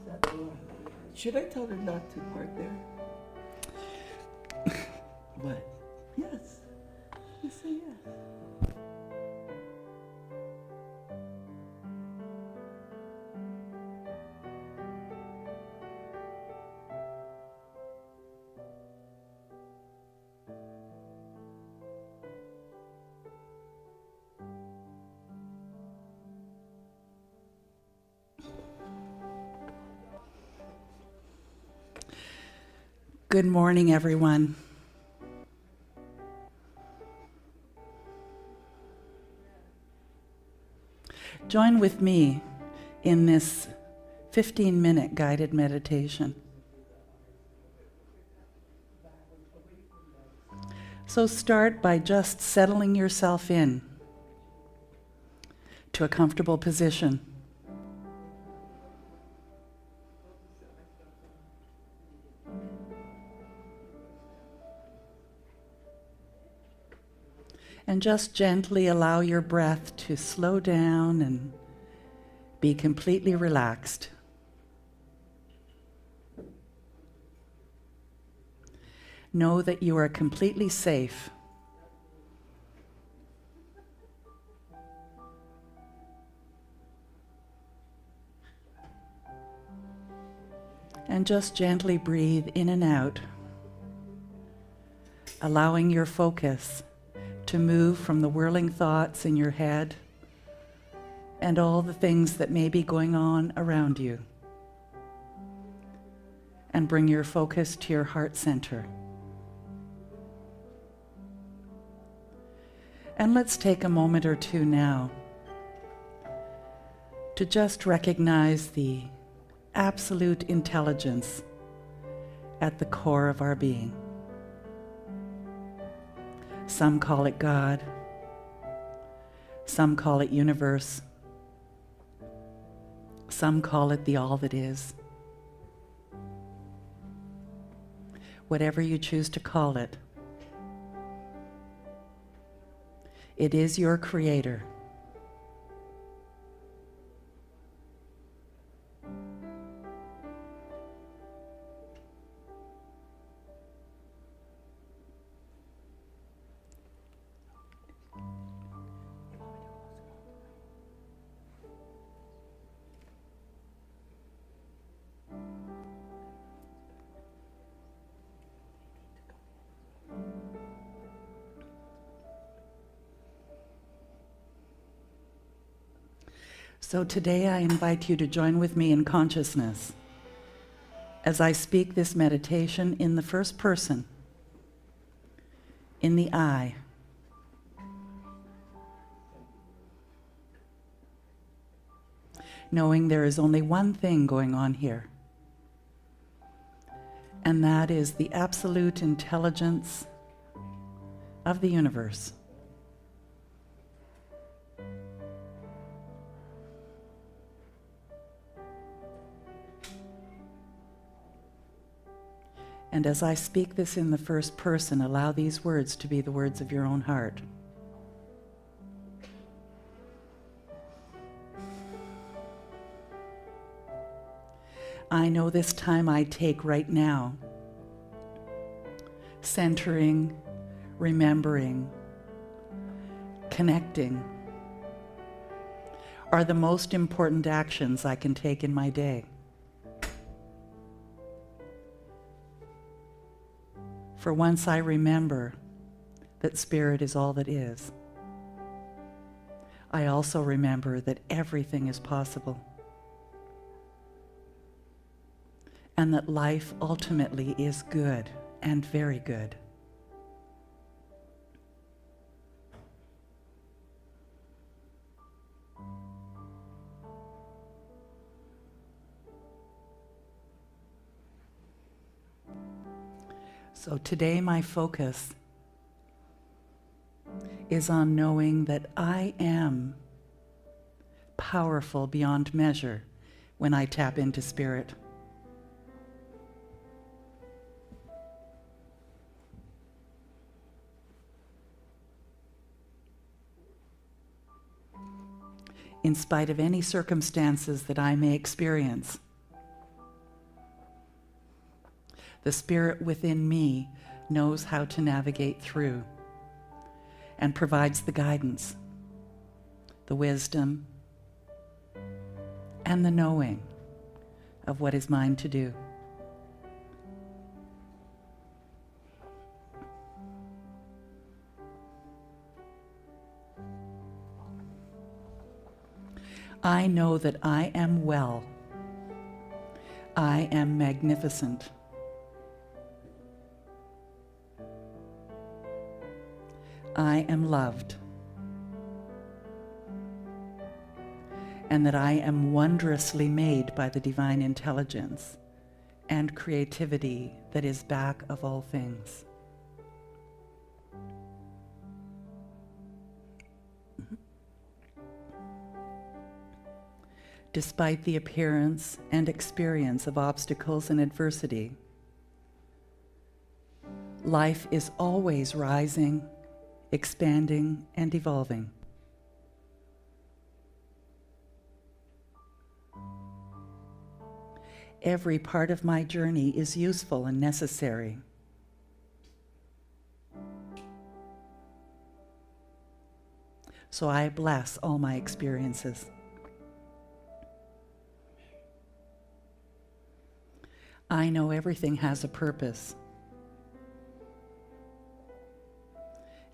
that door. Should I tell her not to park there? What? Yes. You say yes. Good morning, everyone. Join with me in this 15-minute guided meditation. So start by just settling yourself in to a comfortable position. And just gently allow your breath to slow down and be completely relaxed. Know that you are completely safe. And just gently breathe in and out, allowing your focus to move from the whirling thoughts in your head and all the things that may be going on around you, and bring your focus to your heart center. And let's take a moment or two now to just recognize the absolute intelligence at the core of our being. Some call it God. Some call it universe. Some call it the all that is. Whatever you choose to call it, it is your creator. So today I invite you to join with me in consciousness as I speak this meditation in the first person, in the I. Knowing there is only one thing going on here, and that is the absolute intelligence of the universe. And as I speak this in the first person, allow these words to be the words of your own heart. I know this time I take right now, centering, remembering, connecting, are the most important actions I can take in my day. For once I remember that spirit is all that is, I also remember that everything is possible, and that life ultimately is good and very good. So today my focus is on knowing that I am powerful beyond measure when I tap into spirit. In spite of any circumstances that I may experience, The spirit within me knows how to navigate through and provides the guidance, the wisdom, and the knowing of what is mine to do. I know that I am well. I am magnificent. I am loved. And that I am wondrously made by the divine intelligence and creativity that is back of all things. Despite the appearance and experience of obstacles and adversity, life is always rising, expanding, and evolving. Every part of my journey is useful and necessary. So I bless all my experiences. I know everything has a purpose,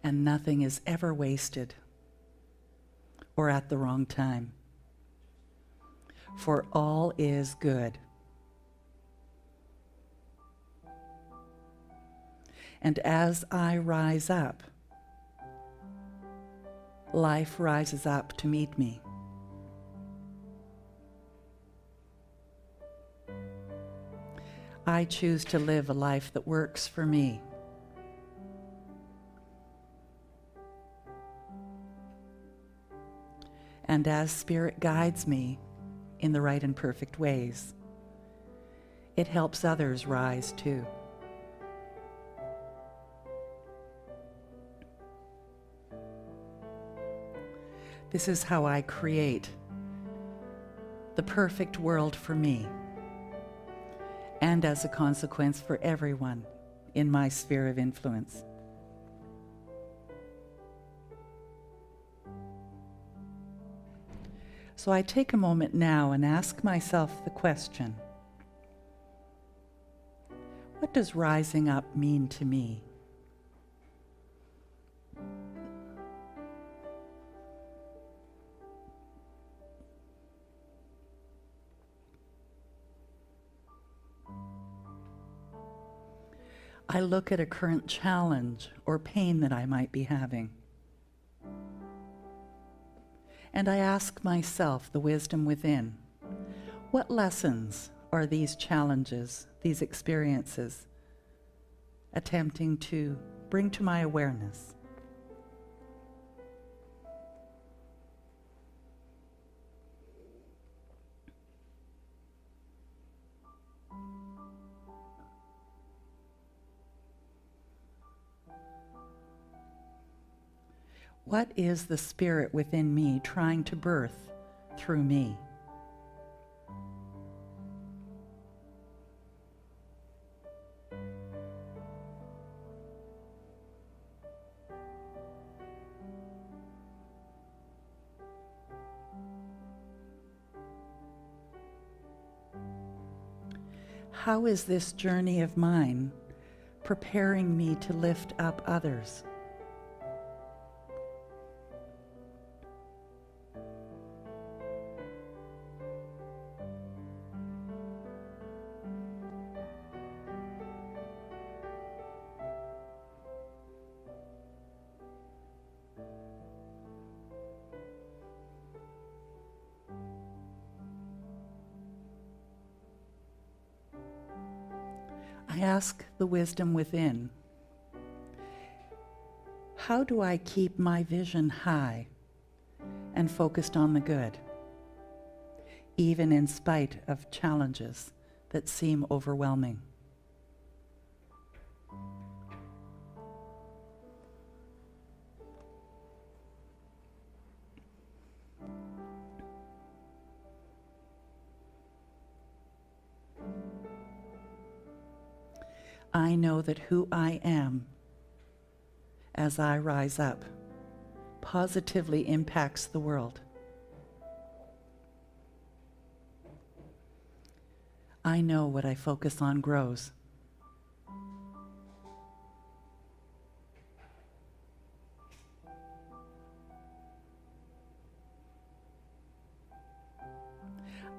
and nothing is ever wasted or at the wrong time, for all is good. And as I rise up, life rises up to meet me. I choose to live a life that works for me. And as Spirit guides me in the right and perfect ways, it helps others rise too. This is how I create the perfect world for me, and as a consequence for everyone in my sphere of influence. So I take a moment now and ask myself the question, what does rising up mean to me? I look at a current challenge or pain that I might be having. And I ask myself, the wisdom within, what lessons are these challenges, these experiences, attempting to bring to my awareness? What is the spirit within me trying to birth through me? How is this journey of mine preparing me to lift up others? I ask the wisdom within, how do I keep my vision high and focused on the good, even in spite of challenges that seem overwhelming? I know that who I am as I rise up positively impacts the world. I know what I focus on grows.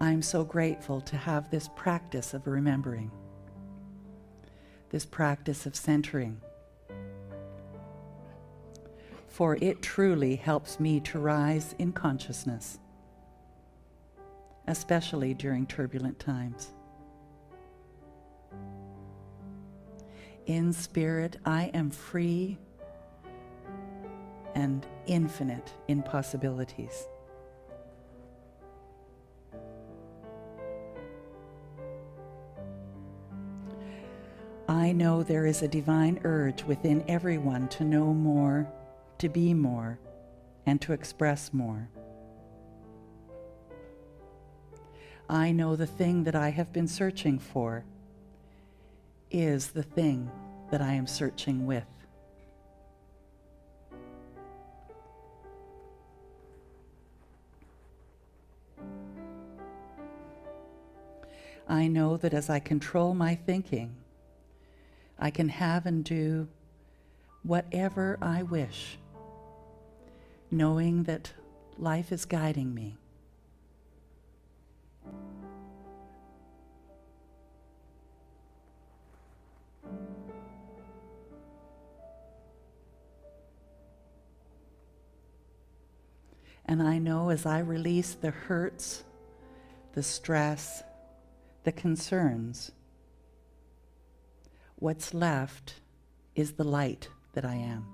I'm so grateful to have this practice of remembering, this practice of centering, for it truly helps me to rise in consciousness, especially during turbulent times. In spirit, I am free and infinite in possibilities. I know there is a divine urge within everyone to know more, to be more, and to express more. I know the thing that I have been searching for is the thing that I am searching with. I know that as I control my thinking, I can have and do whatever I wish, knowing that life is guiding me. And I know as I release the hurts, the stress, the concerns, what's left is the light that I am.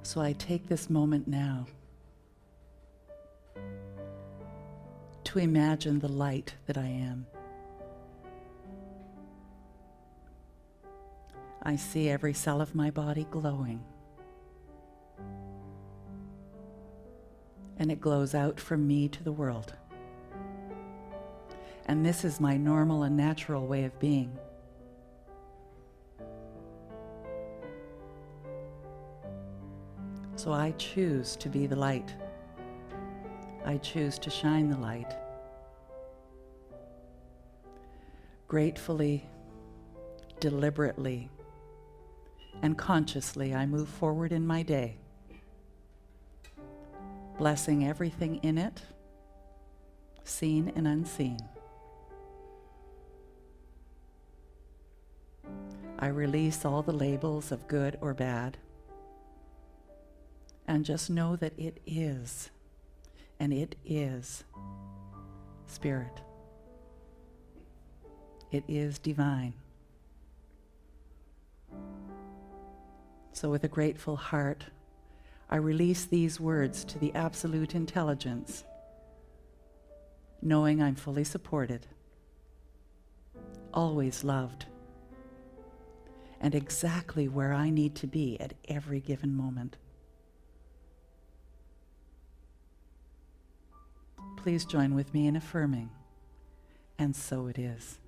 So I take this moment now to imagine the light that I am. I see every cell of my body glowing. And it glows out from me to the world. And this is my normal and natural way of being. So I choose to be the light. I choose to shine the light. Gratefully, deliberately, and consciously, I move forward in my day, blessing everything in it, seen and unseen. I release all the labels of good or bad, and just know that it is, and it is spirit. It is divine. So with a grateful heart, I release these words to the absolute intelligence, knowing I'm fully supported, always loved, and exactly where I need to be at every given moment. Please join with me in affirming, and so it is.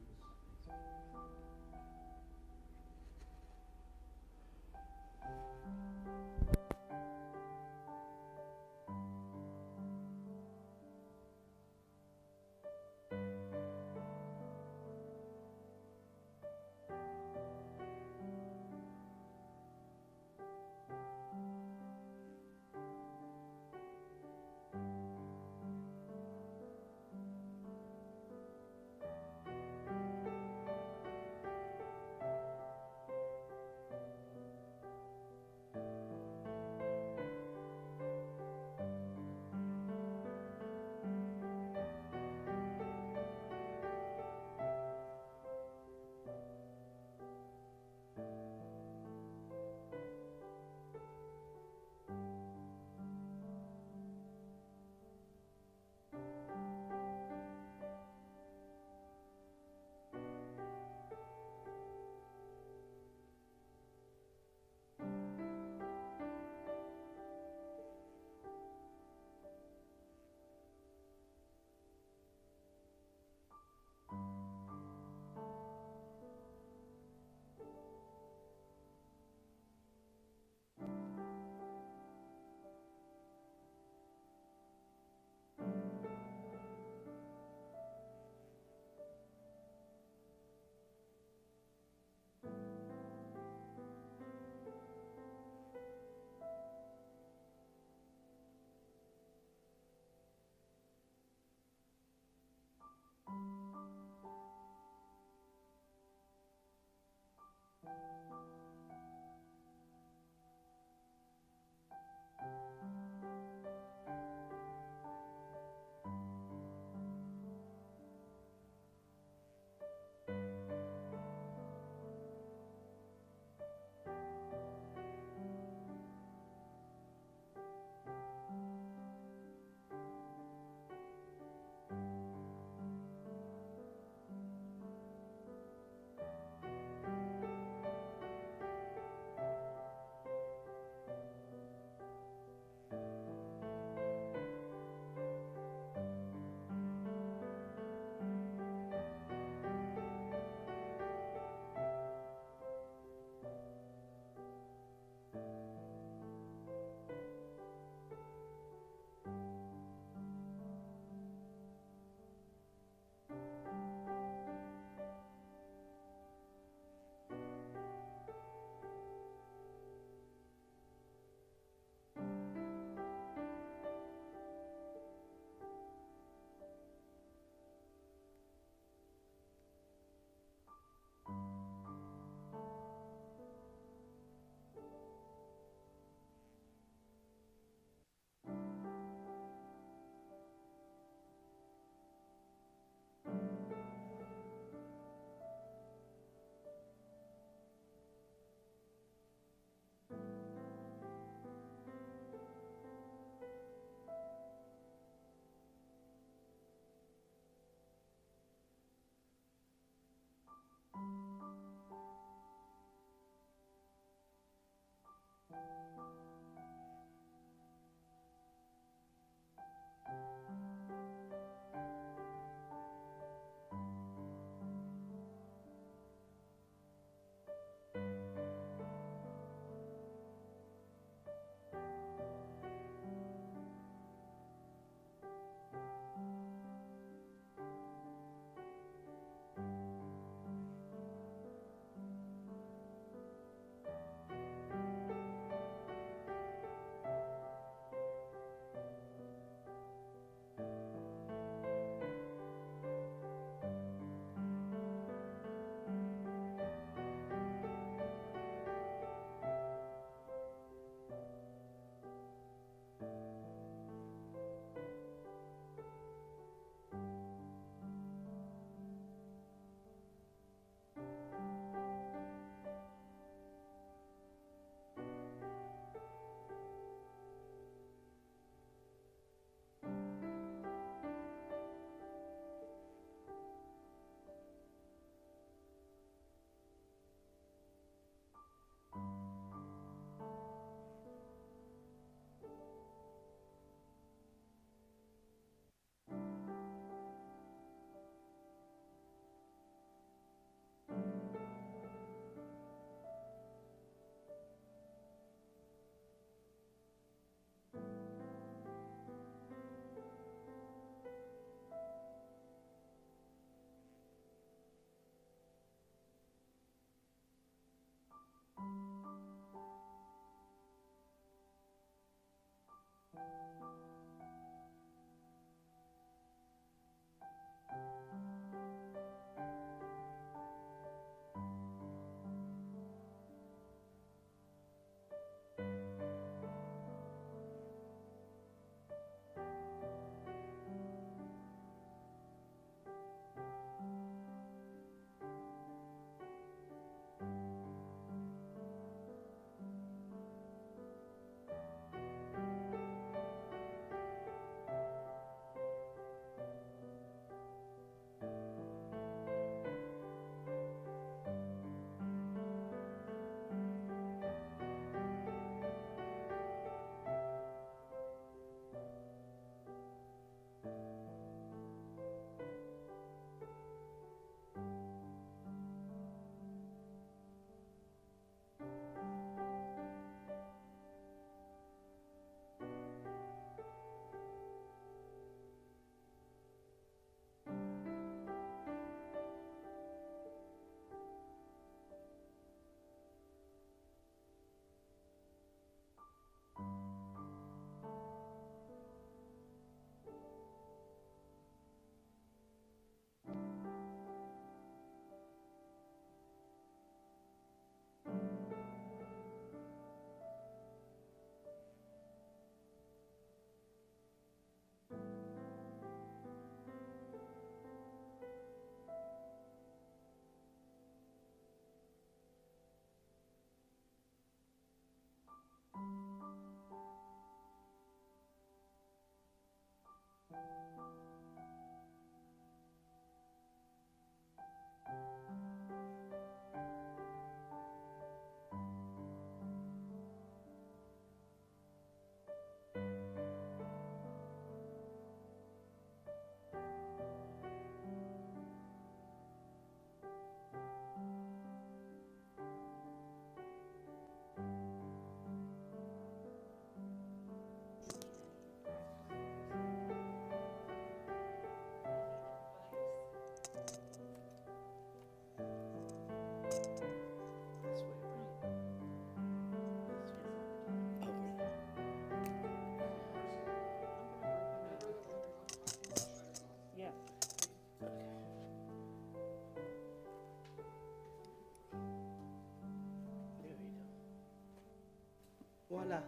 Lola.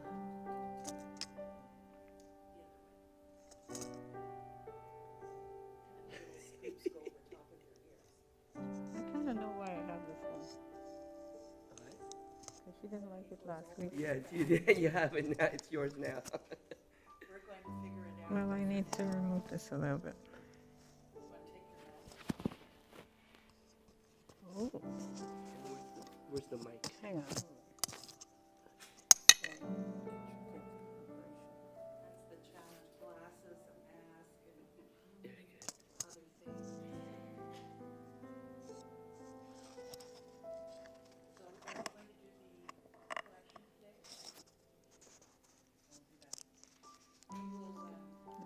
I kind of know why I have this one. Because she didn't like it last week. Yeah, you have it now. It's yours now. We're going to figure it out. Well, I need to remove this a little bit. Oh, Where's the mic? hang on. That's the challenge, glasses, a mask, and Very good. other things. So are we going to do the collection today?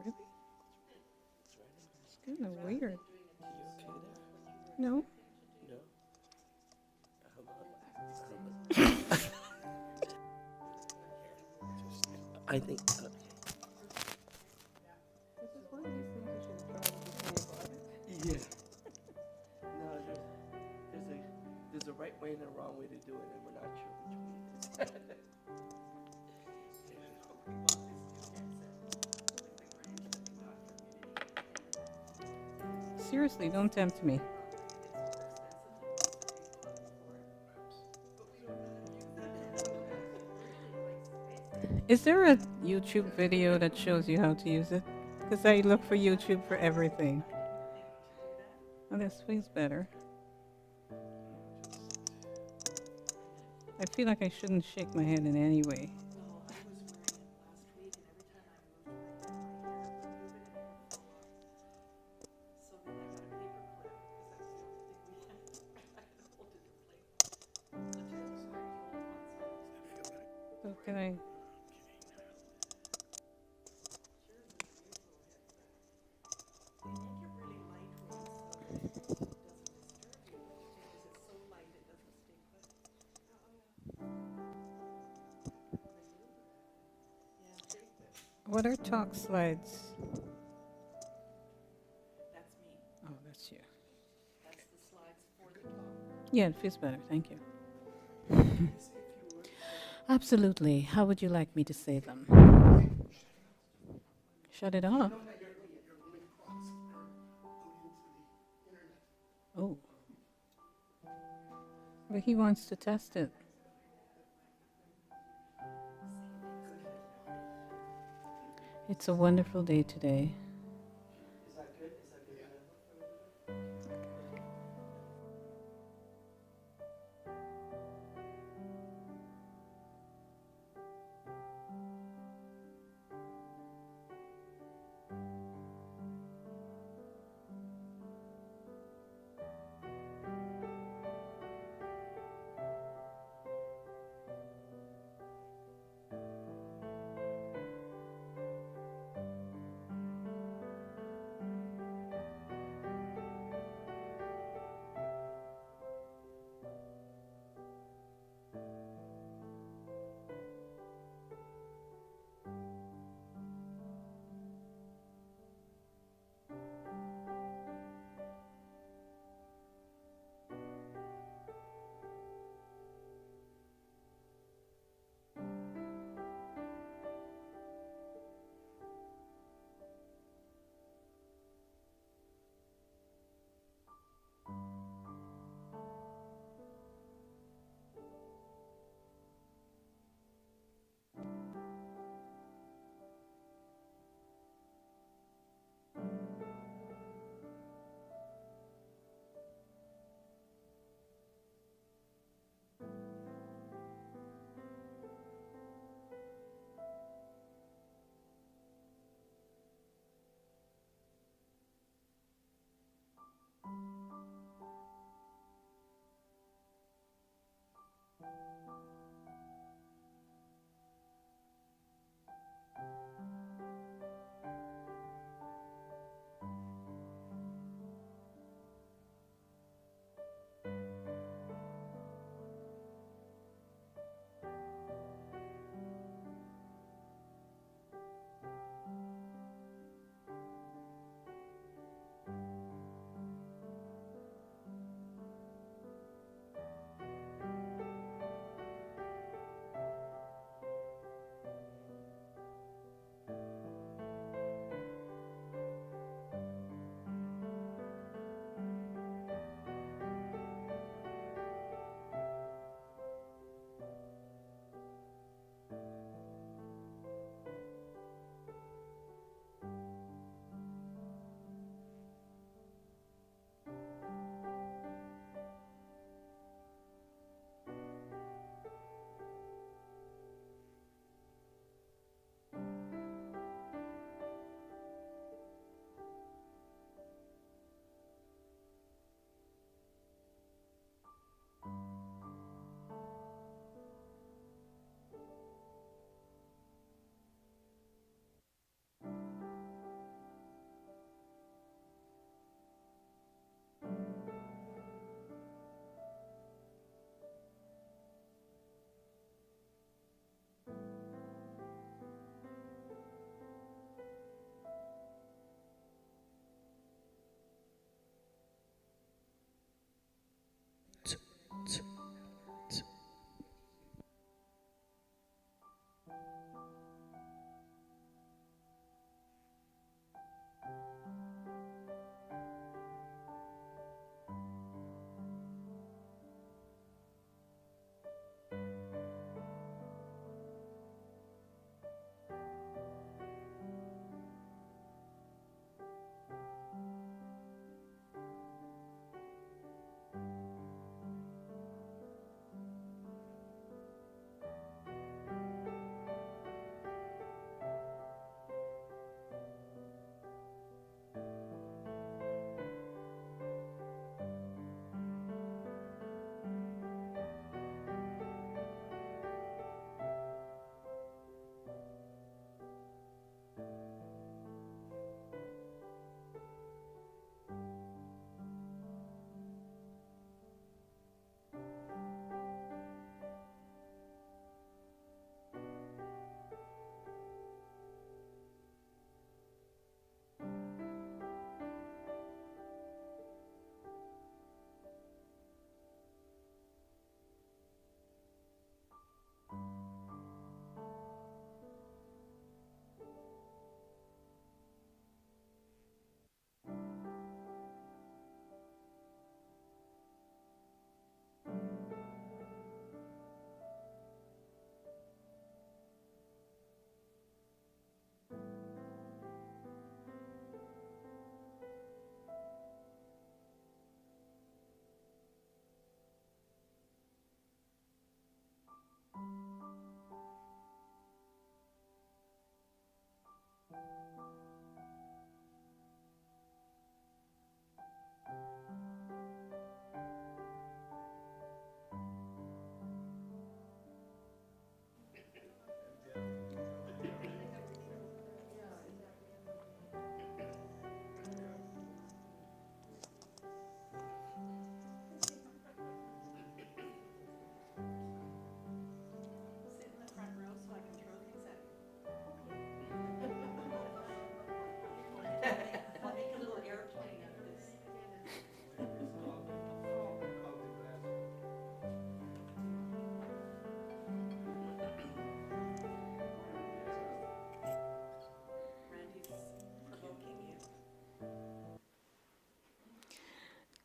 Really? It's kind of weird. You okay there? No? No? I think. This is one of these things you should try before you buy it. Yeah. No, there's a right way and a wrong way to do it, and we're not sure which one it is. Seriously, don't tempt me. Is there a YouTube video that shows you how to use it? Because I look for YouTube for everything. Oh, this feels better. I feel like I shouldn't shake my head in any way. So can I? What are talk slides? That's me. Oh, that's you. That's the slides for the talk. Yeah, it feels better. Thank you. Absolutely. How would you like me to say them? Shut it off. Oh. But he wants to test it. It's a wonderful day today.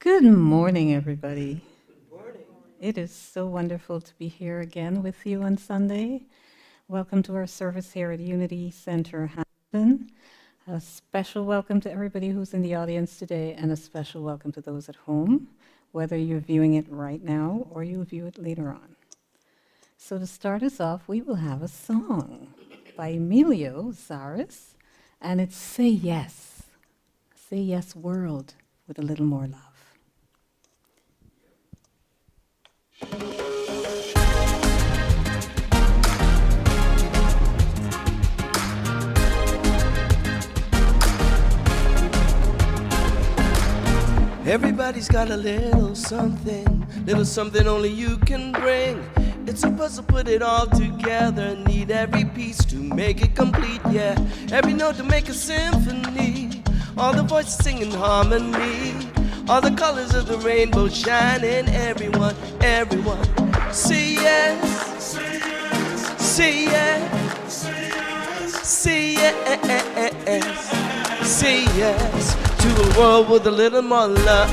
Good morning, everybody. Good morning. It is so wonderful to be here again with you on Sunday. Welcome to our service here at Unity Center, Hampton. A special welcome to everybody who's in the audience today, and a special welcome to those at home, whether you're viewing it right now or you'll view it later on. So to start us off, we will have a song by Emilio Zaris, and it's Say Yes. Say Yes World with a little more love. Everybody's got a little something only you can bring. It's a puzzle, put it all together. Need every piece to make it complete, yeah. Every note to make a symphony. All the voices singing harmony. All the colors of the rainbow shining. Everyone, everyone. Say yes. Say yes. Say yes. Say yes. Say yes. To a world with a little more love.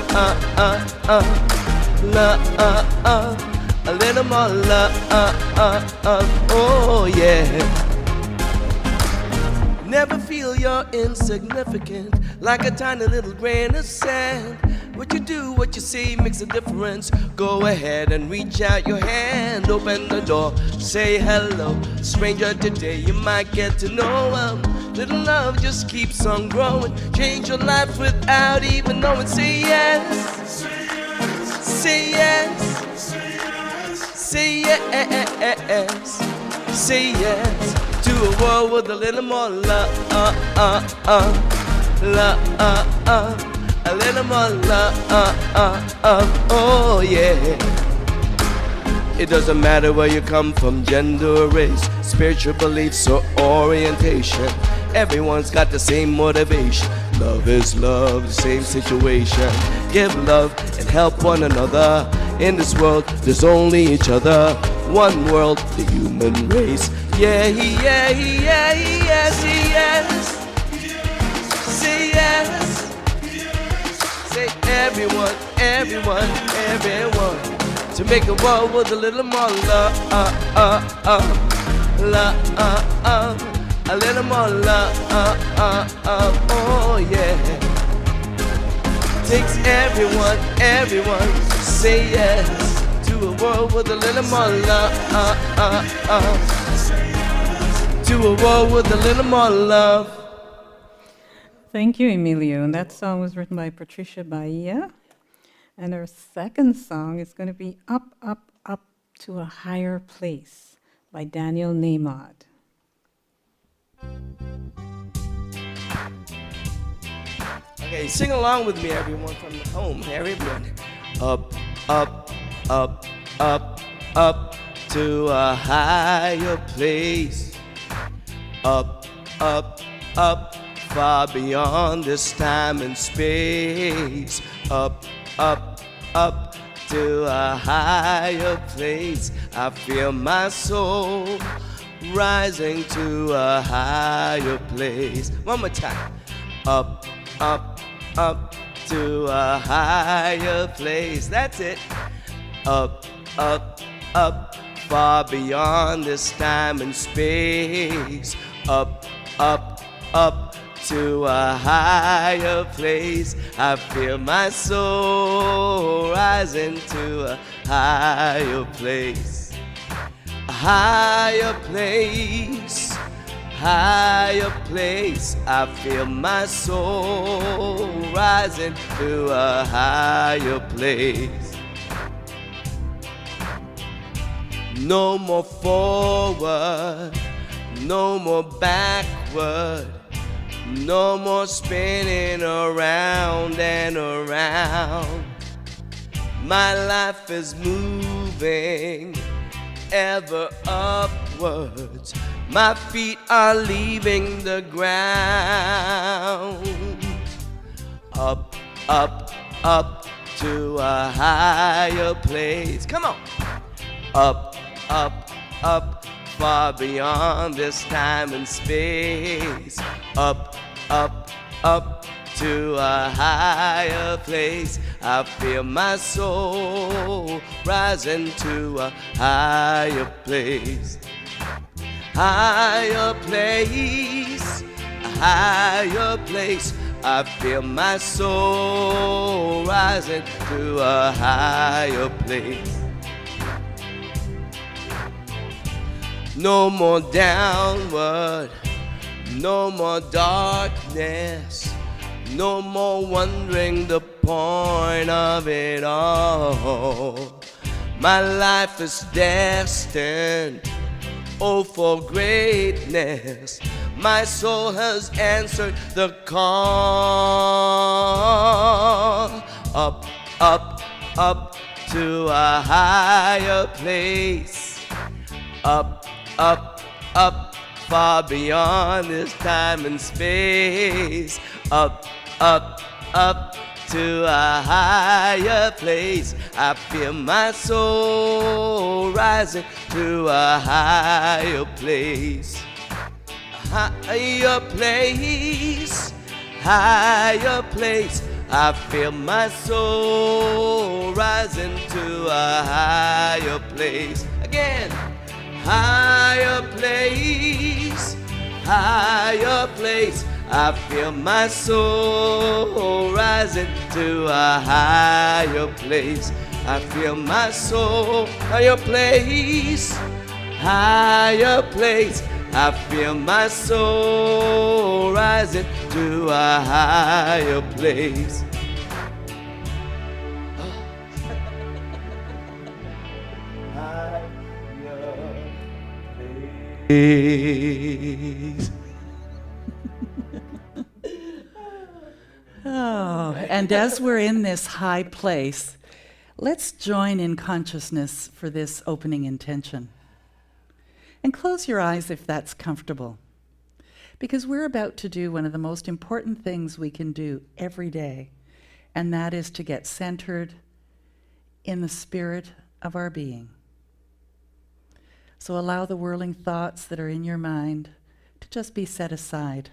A little more love, oh yeah. Never feel you're insignificant, like a tiny little grain of sand. What you do, what you say makes a difference. Go ahead and reach out your hand, open the door, say hello. Stranger today, you might get to know 'em. Little love just keeps on growing. Change your life without even knowing. Say yes, say yes. Say yes, say yes to a world with a little more love, a little more love, oh yeah. It doesn't matter where you come from, gender or race, spiritual beliefs or orientation. Everyone's got the same motivation. Love is love, the same situation. Give love and help one another. In this world, there's only each other. One world, the human race. Yeah, yeah, yeah, yes, yes. Say yes. Say everyone, everyone, everyone. To make a world with a little more love, a little more love, oh yeah. Takes everyone, everyone, say yes to a world with a little more love, to a world with a little more love. Thank you, Emilio. And that song was written by Patricia Bahia. And our second song is going to be Up, Up, Up to a Higher Place by Daniel Nahmod. Okay, sing along with me, everyone from home. Everyone. Up, up, up, up, up to a higher place. Up, up, up, far beyond this time and space. Up, up, up to a higher place. I feel my soul rising to a higher place. One more time. Up, up, up to a higher place. That's it. Up, up, up, far beyond this time and space. Up, up, up to a higher place. I feel my soul rising to a higher place. A higher place, higher place. I feel my soul rising to a higher place. No more forward, no more backward. No more spinning around and around. My life is moving ever upwards. My feet are leaving the ground. Up, up, up to a higher place. Come on. Up, up, up, far beyond this time and space. Up, up, up to a higher place. I feel my soul rising to a higher place. Higher place, a higher place. I feel my soul rising to a higher place. No more downward, no more darkness, no more wondering the point of it all. My life is destined, oh, for greatness. My soul has answered the call. Up, up, up to a higher place. Up, up, up, far beyond this time and space. Up, up, up to a higher place. I feel my soul rising to a higher place. Higher place, higher place. I feel my soul rising to a higher place. Again, higher place, higher place. I feel my soul rising to a higher place. I feel my soul, higher place, higher place. I feel my soul rising to a higher place. Higher place. Oh, and as we're in this high place, let's join in consciousness for this opening intention. And close your eyes if that's comfortable, because we're about to do one of the most important things we can do every day, and that is to get centered in the spirit of our being. So allow the whirling thoughts that are in your mind to just be set aside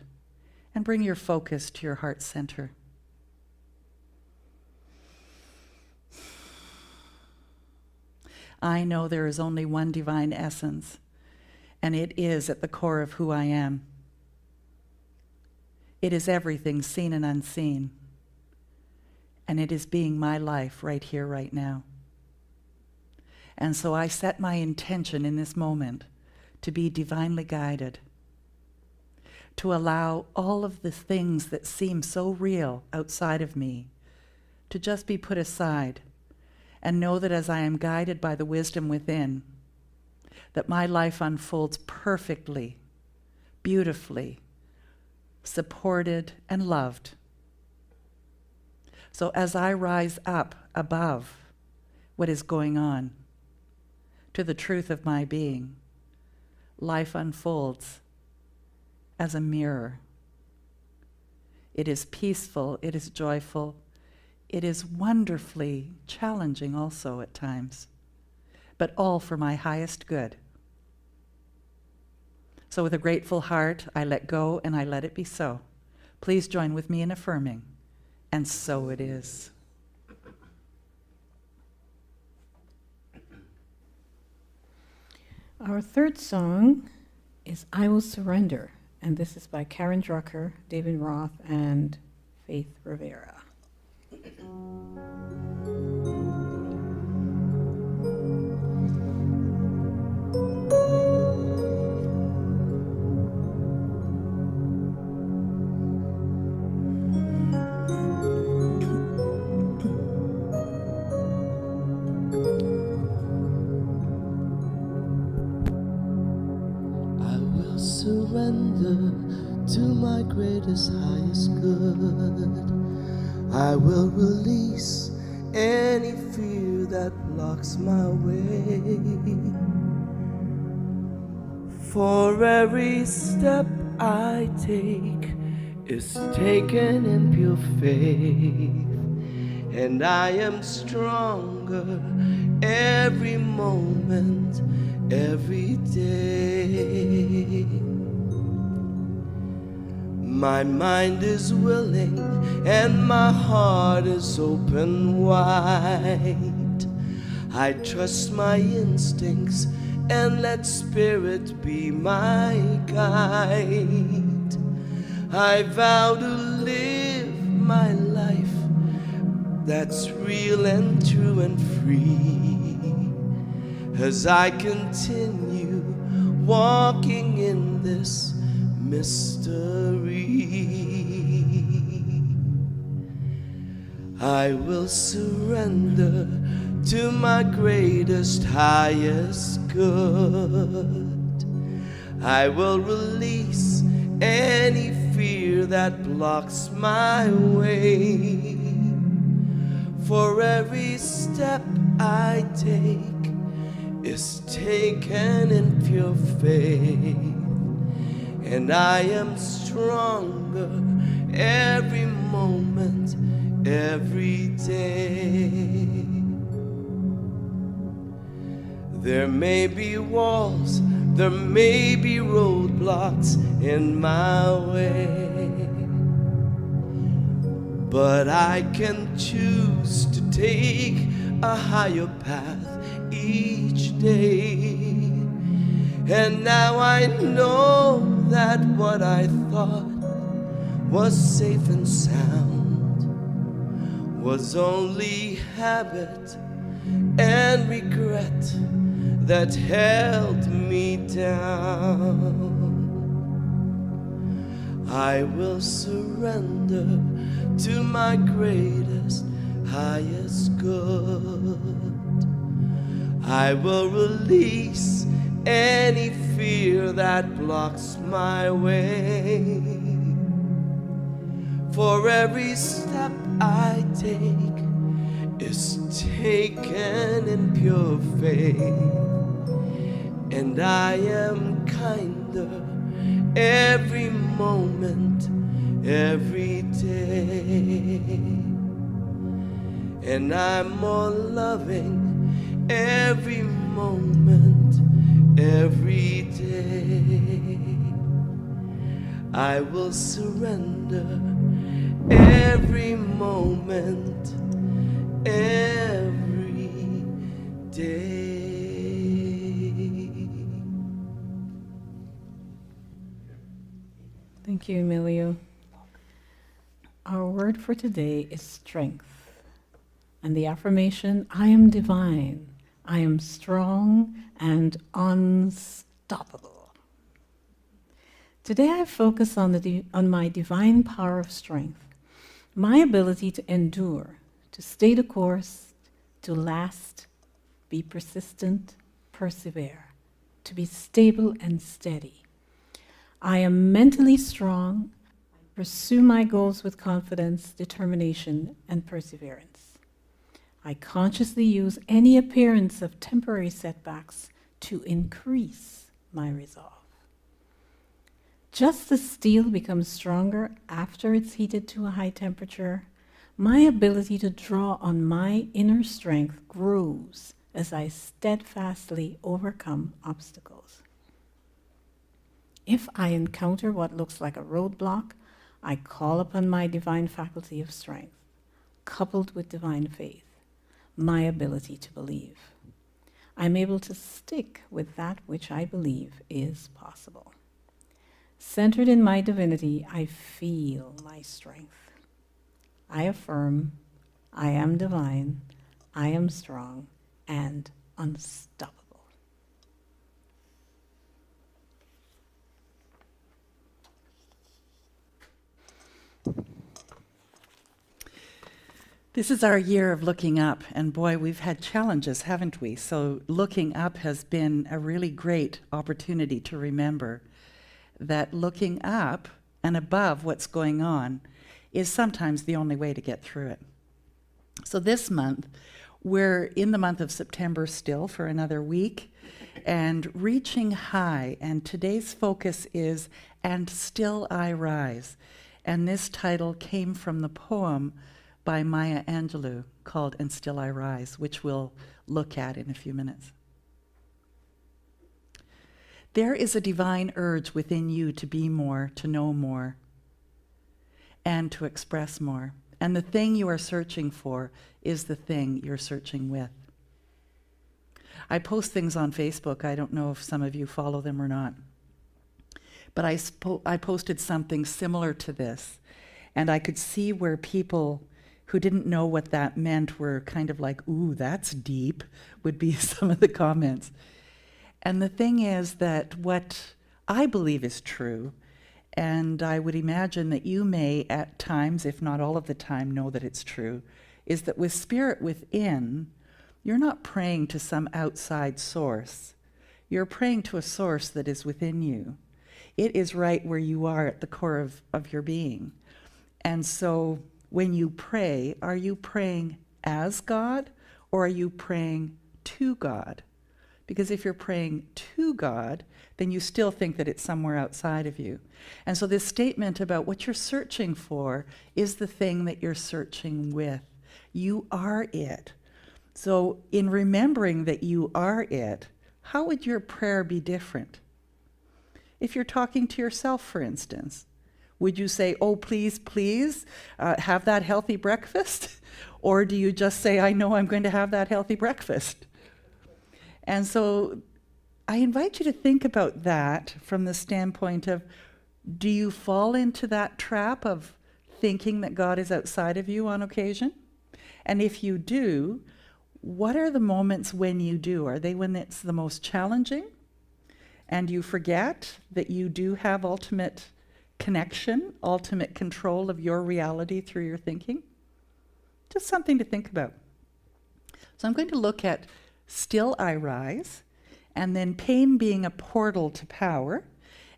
and bring your focus to your heart center. I know there is only one divine essence, and it is at the core of who I am. It is everything seen and unseen, and it is being my life right here, right now. And so I set my intention in this moment to be divinely guided, to allow all of the things that seem so real outside of me to just be put aside, and know that as I am guided by the wisdom within, that my life unfolds perfectly, beautifully, supported and loved. So as I rise up above what is going on to the truth of my being, life unfolds as a mirror. It is peaceful, it is joyful, it is wonderfully challenging also at times, but all for my highest good. So with a grateful heart, I let go and I let it be so. Please join with me in affirming, and so it is. Our third song is I Will Surrender, and this is by Karen Drucker, David Roth, and Faith Rivera. Surrender to my greatest, highest good. I will release any fear that blocks my way. For every step I take is taken in pure faith, and I am stronger every moment, every day. My mind is willing and my heart is open wide. I trust my instincts and let spirit be my guide. I vow to live my life that's real and true and free, as I continue walking in this mystery. I will surrender to my greatest, highest good. I will release any fear that blocks my way. For every step I take is taken in pure faith, and I am stronger every moment, every day. There may be walls, there may be roadblocks in my way, but I can choose to take a higher path each day. And now I know that what I thought was safe and sound was only habit and regret that held me down. I will surrender to my greatest, highest good. I will release any fear that blocks my way. For every step I take is taken in pure faith, and I am kinder every moment, every day, and I'm more loving every moment, every day. I will surrender every moment, every day. Thank you, Emilio. Our word for today is strength. And the affirmation, I am divine, I am strong and unstoppable. Today I focus on my divine power of strength, my ability to endure, to stay the course, to last, be persistent, persevere, to be stable and steady. I am mentally strong, pursue my goals with confidence, determination, and perseverance. I consciously use any appearance of temporary setbacks to increase my resolve. Just as steel becomes stronger after it's heated to a high temperature, my ability to draw on my inner strength grows as I steadfastly overcome obstacles. If I encounter what looks like a roadblock, I call upon my divine faculty of strength, coupled with divine faith, my ability to believe. I'm able to stick with that which I believe is possible. Centered in my divinity, I feel my strength. I affirm, I am divine, I am strong, and unstoppable. This is our year of looking up, and boy, we've had challenges, haven't we? So looking up has been a really great opportunity to remember that looking up and above what's going on is sometimes the only way to get through it. So this month, we're in the month of September still for another week, and reaching high, and today's focus is "And Still I Rise," and this title came from the poem by Maya Angelou called "And Still I Rise," which we'll look at in a few minutes. There is a divine urge within you to be more, to know more. and to express more. And the thing you are searching for is the thing you're searching with. I post things on Facebook. I don't know if some of you follow them or not. But I posted something similar to this, and I could see where people who didn't know what that meant were kind of like, ooh, that's deep, would be some of the comments. And the thing is that what I believe is true, and I would imagine that you may at times, if not all of the time, know that it's true, is that with spirit within, you're not praying to some outside source. You're praying to a source that is within you. It is right where you are at the core of your being. And so when you pray, are you praying as God or are you praying to God? Because if you're praying to God, then you still think that it's somewhere outside of you. And so this statement about what you're searching for is the thing that you're searching with. You are it. So in remembering that you are it, how would your prayer be different? If you're talking to yourself, for instance, would you say, oh, please, please, have that healthy breakfast? Or do you just say, I know I'm going to have that healthy breakfast? And so I invite you to think about that from the standpoint of, do you fall into that trap of thinking that God is outside of you on occasion? And if you do, what are the moments when you do? Are they when it's the most challenging and you forget that you do have ultimate connection, ultimate control of your reality through your thinking? Just something to think about. So I'm going to look at Still I Rise, and then pain being a portal to power,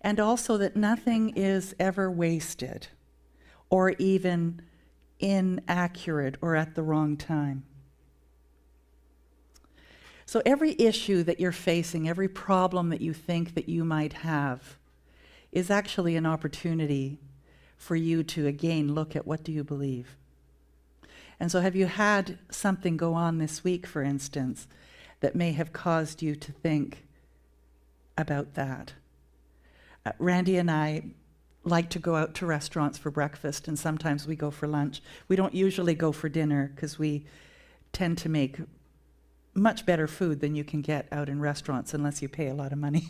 and also that nothing is ever wasted or even inaccurate or at the wrong time. So every issue that you're facing, every problem that you think that you might have, is actually an opportunity for you to again look at what do you believe. And so have you had something go on this week, for instance, that may have caused you to think about that? Randy and I like to go out to restaurants for breakfast, and sometimes we go for lunch. We don't usually go for dinner because we tend to make much better food than you can get out in restaurants unless you pay a lot of money.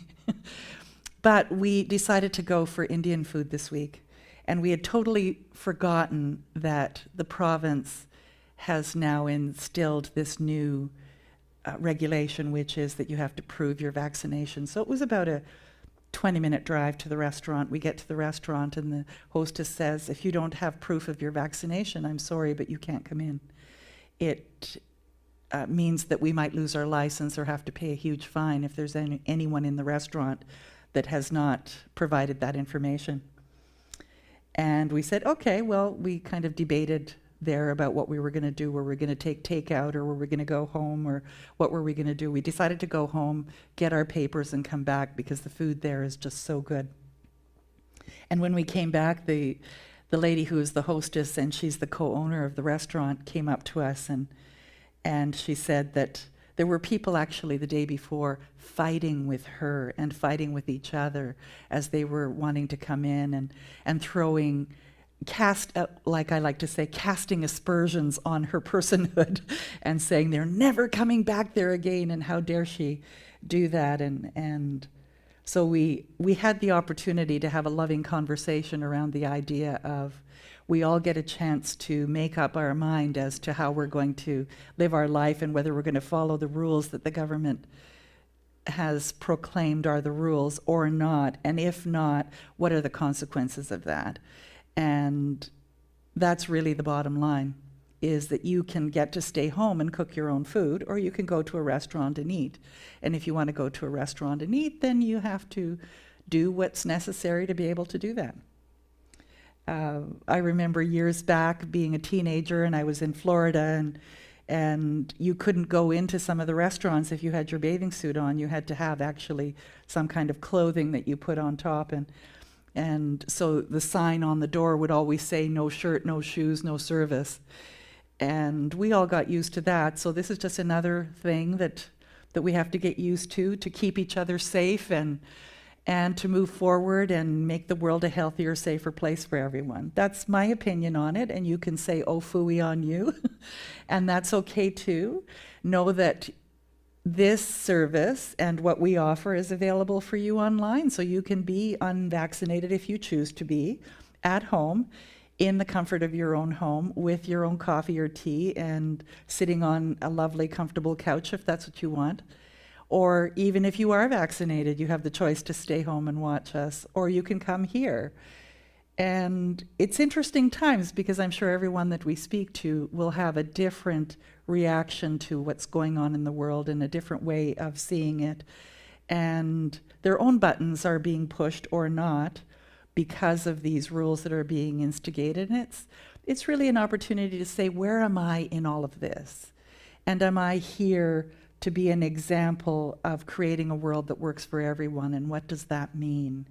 But we decided to go for Indian food this week, and we had totally forgotten that the province has now instilled this new regulation, which is that you have to prove your vaccination. So it was about a 20-minute drive to the restaurant. We get to the restaurant and the hostess says, if you don't have proof of your vaccination, I'm sorry, but you can't come in. It means that we might lose our license or have to pay a huge fine if there's anyone in the restaurant that has not provided that information. And we said, okay, well, we kind of debated there about what we were going to do. Were we going to take takeout, or were we going to go home, or what were we going to do? We decided to go home, get our papers, and come back because the food there is just so good. And when we came back, the lady who is the hostess, and she's the co-owner of the restaurant, came up to us and she said that there were people actually the day before fighting with her and fighting with each other as they were wanting to come in and throwing, like I like to say, casting aspersions on her personhood and saying they're never coming back there again and how dare she do that. And so we had the opportunity to have a loving conversation around the idea of we all get a chance to make up our mind as to how we're going to live our life and whether we're going to follow the rules that the government has proclaimed are the rules or not. And if not, what are the consequences of that? And that's really the bottom line, is that you can get to stay home and cook your own food, or you can go to a restaurant and eat. And if you want to go to a restaurant and eat, then you have to do what's necessary to be able to do that. I remember years back being a teenager, and I was in Florida, and you couldn't go into some of the restaurants if you had your bathing suit on. You had to have actually some kind of clothing that you put on top, and so the sign on the door would always say no shirt, no shoes, no service. And we all got used to that. So this is just another thing that we have to get used to keep each other safe and to move forward and make the world a healthier, safer place for everyone. That's my opinion on it, and you can say, oh, phooey on you, and that's okay too. Know that this service and what we offer is available for you online, so you can be unvaccinated if you choose to be, at home, in the comfort of your own home, with your own coffee or tea, and sitting on a lovely, comfortable couch if that's what you want. Or even if you are vaccinated, you have the choice to stay home and watch us, or you can come here. And it's interesting times, because I'm sure everyone that we speak to will have a different reaction to what's going on in the world and a different way of seeing it. And their own buttons are being pushed or not because of these rules that are being instigated. And it's really an opportunity to say, where am I in all of this? And am I here to be an example of creating a world that works for everyone, and what does that mean?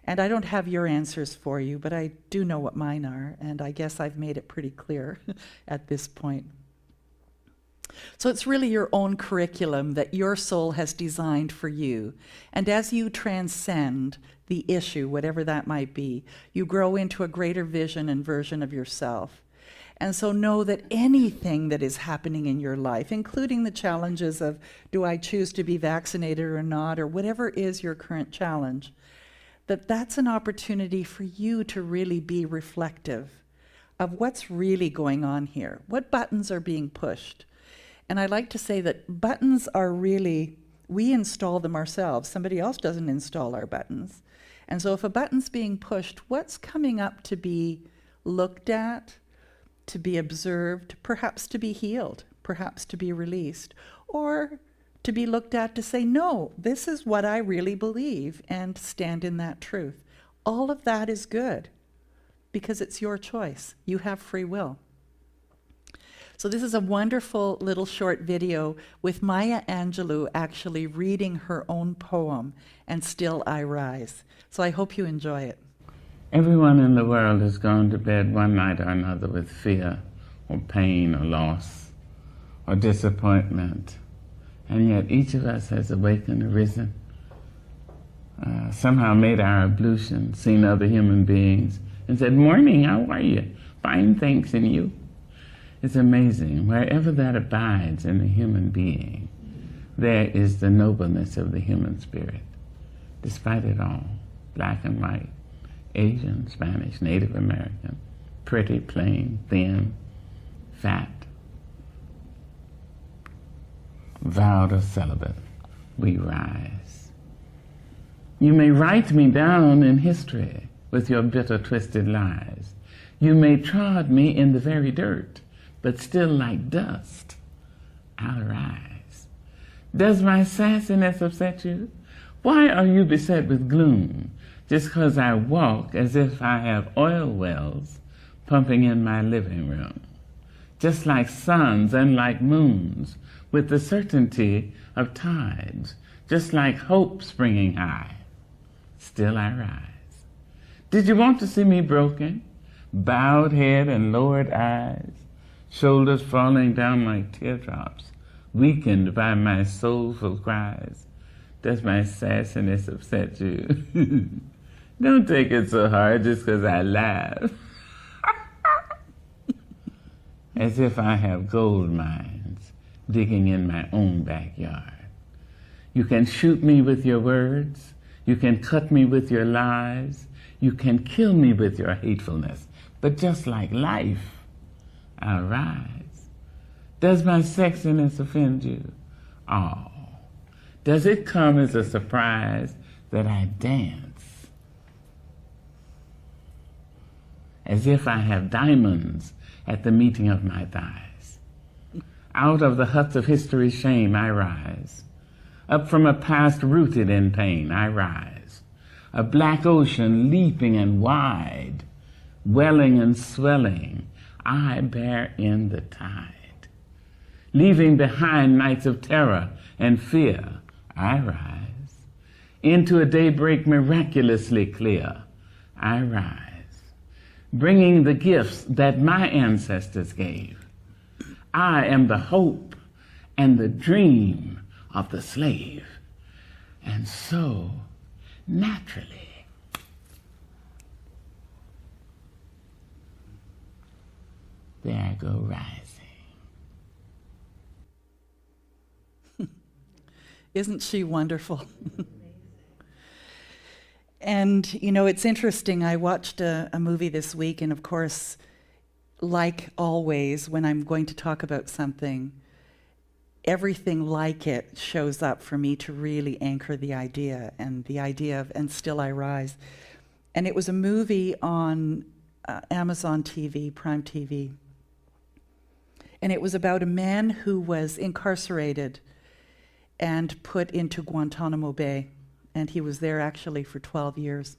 And I don't have your answers for you, but I do know what mine are, and I guess I've made it pretty clear at this point. So it's really your own curriculum that your soul has designed for you. And as you transcend the issue, whatever that might be, you grow into a greater vision and version of yourself. And so know that anything that is happening in your life, including the challenges of, do I choose to be vaccinated or not, or whatever is your current challenge, that's an opportunity for you to really be reflective of what's really going on here. What buttons are being pushed? And I like to say that buttons are really, we install them ourselves. Somebody else doesn't install our buttons. And so if a button's being pushed, what's coming up to be looked at, to be observed, perhaps to be healed, perhaps to be released, or to be looked at to say, no, this is what I really believe, and stand in that truth. All of that is good, because it's your choice. You have free will. So this is a wonderful little short video with Maya Angelou actually reading her own poem, And Still I Rise. So I hope you enjoy it. Everyone in the world has gone to bed one night or another with fear or pain or loss or disappointment. And yet each of us has awakened, arisen, somehow made our ablution, seen other human beings, and said, morning, how are you? Fine, thanks, and you? It's amazing. Wherever that abides in the human being, there is the nobleness of the human spirit, despite it all, black and white, Asian, Spanish, Native American, pretty, plain, thin, fat, vowed or celibate, we rise. You may write me down in history with your bitter, twisted lies. You may trod me in the very dirt, but still like dust, I'll rise. Does my sassiness upset you? Why are you beset with gloom? Just 'cause I walk as if I have oil wells pumping in my living room, just like suns and like moons, with the certainty of tides, just like hope springing high, still I rise. Did you want to see me broken, bowed head and lowered eyes, shoulders falling down like teardrops, weakened by my soulful cries? Does my sassiness upset you? Don't take it so hard just 'cause I laugh. As if I have gold mines digging in my own backyard. You can shoot me with your words. You can cut me with your lies. You can kill me with your hatefulness. But just like life, I'll rise. Does my sexiness offend you? Oh, does it come as a surprise that I dance as if I have diamonds at the meeting of my thighs? Out of the huts of history's shame I rise. Up from a past rooted in pain I rise. A black ocean leaping and wide, welling and swelling, I bear in the tide. Leaving behind nights of terror and fear, I rise. Into a daybreak miraculously clear, I rise. Bringing the gifts that my ancestors gave. I am the hope and the dream of the slave. And so, naturally, there I go rising. Isn't she wonderful? And, you know, it's interesting. I watched a movie this week, and of course, like always, when I'm going to talk about something, everything like it shows up for me to really anchor the idea of And Still I Rise. And it was a movie on Amazon TV, Prime TV. And it was about a man who was incarcerated and put into Guantanamo Bay. And he was there actually for 12 years.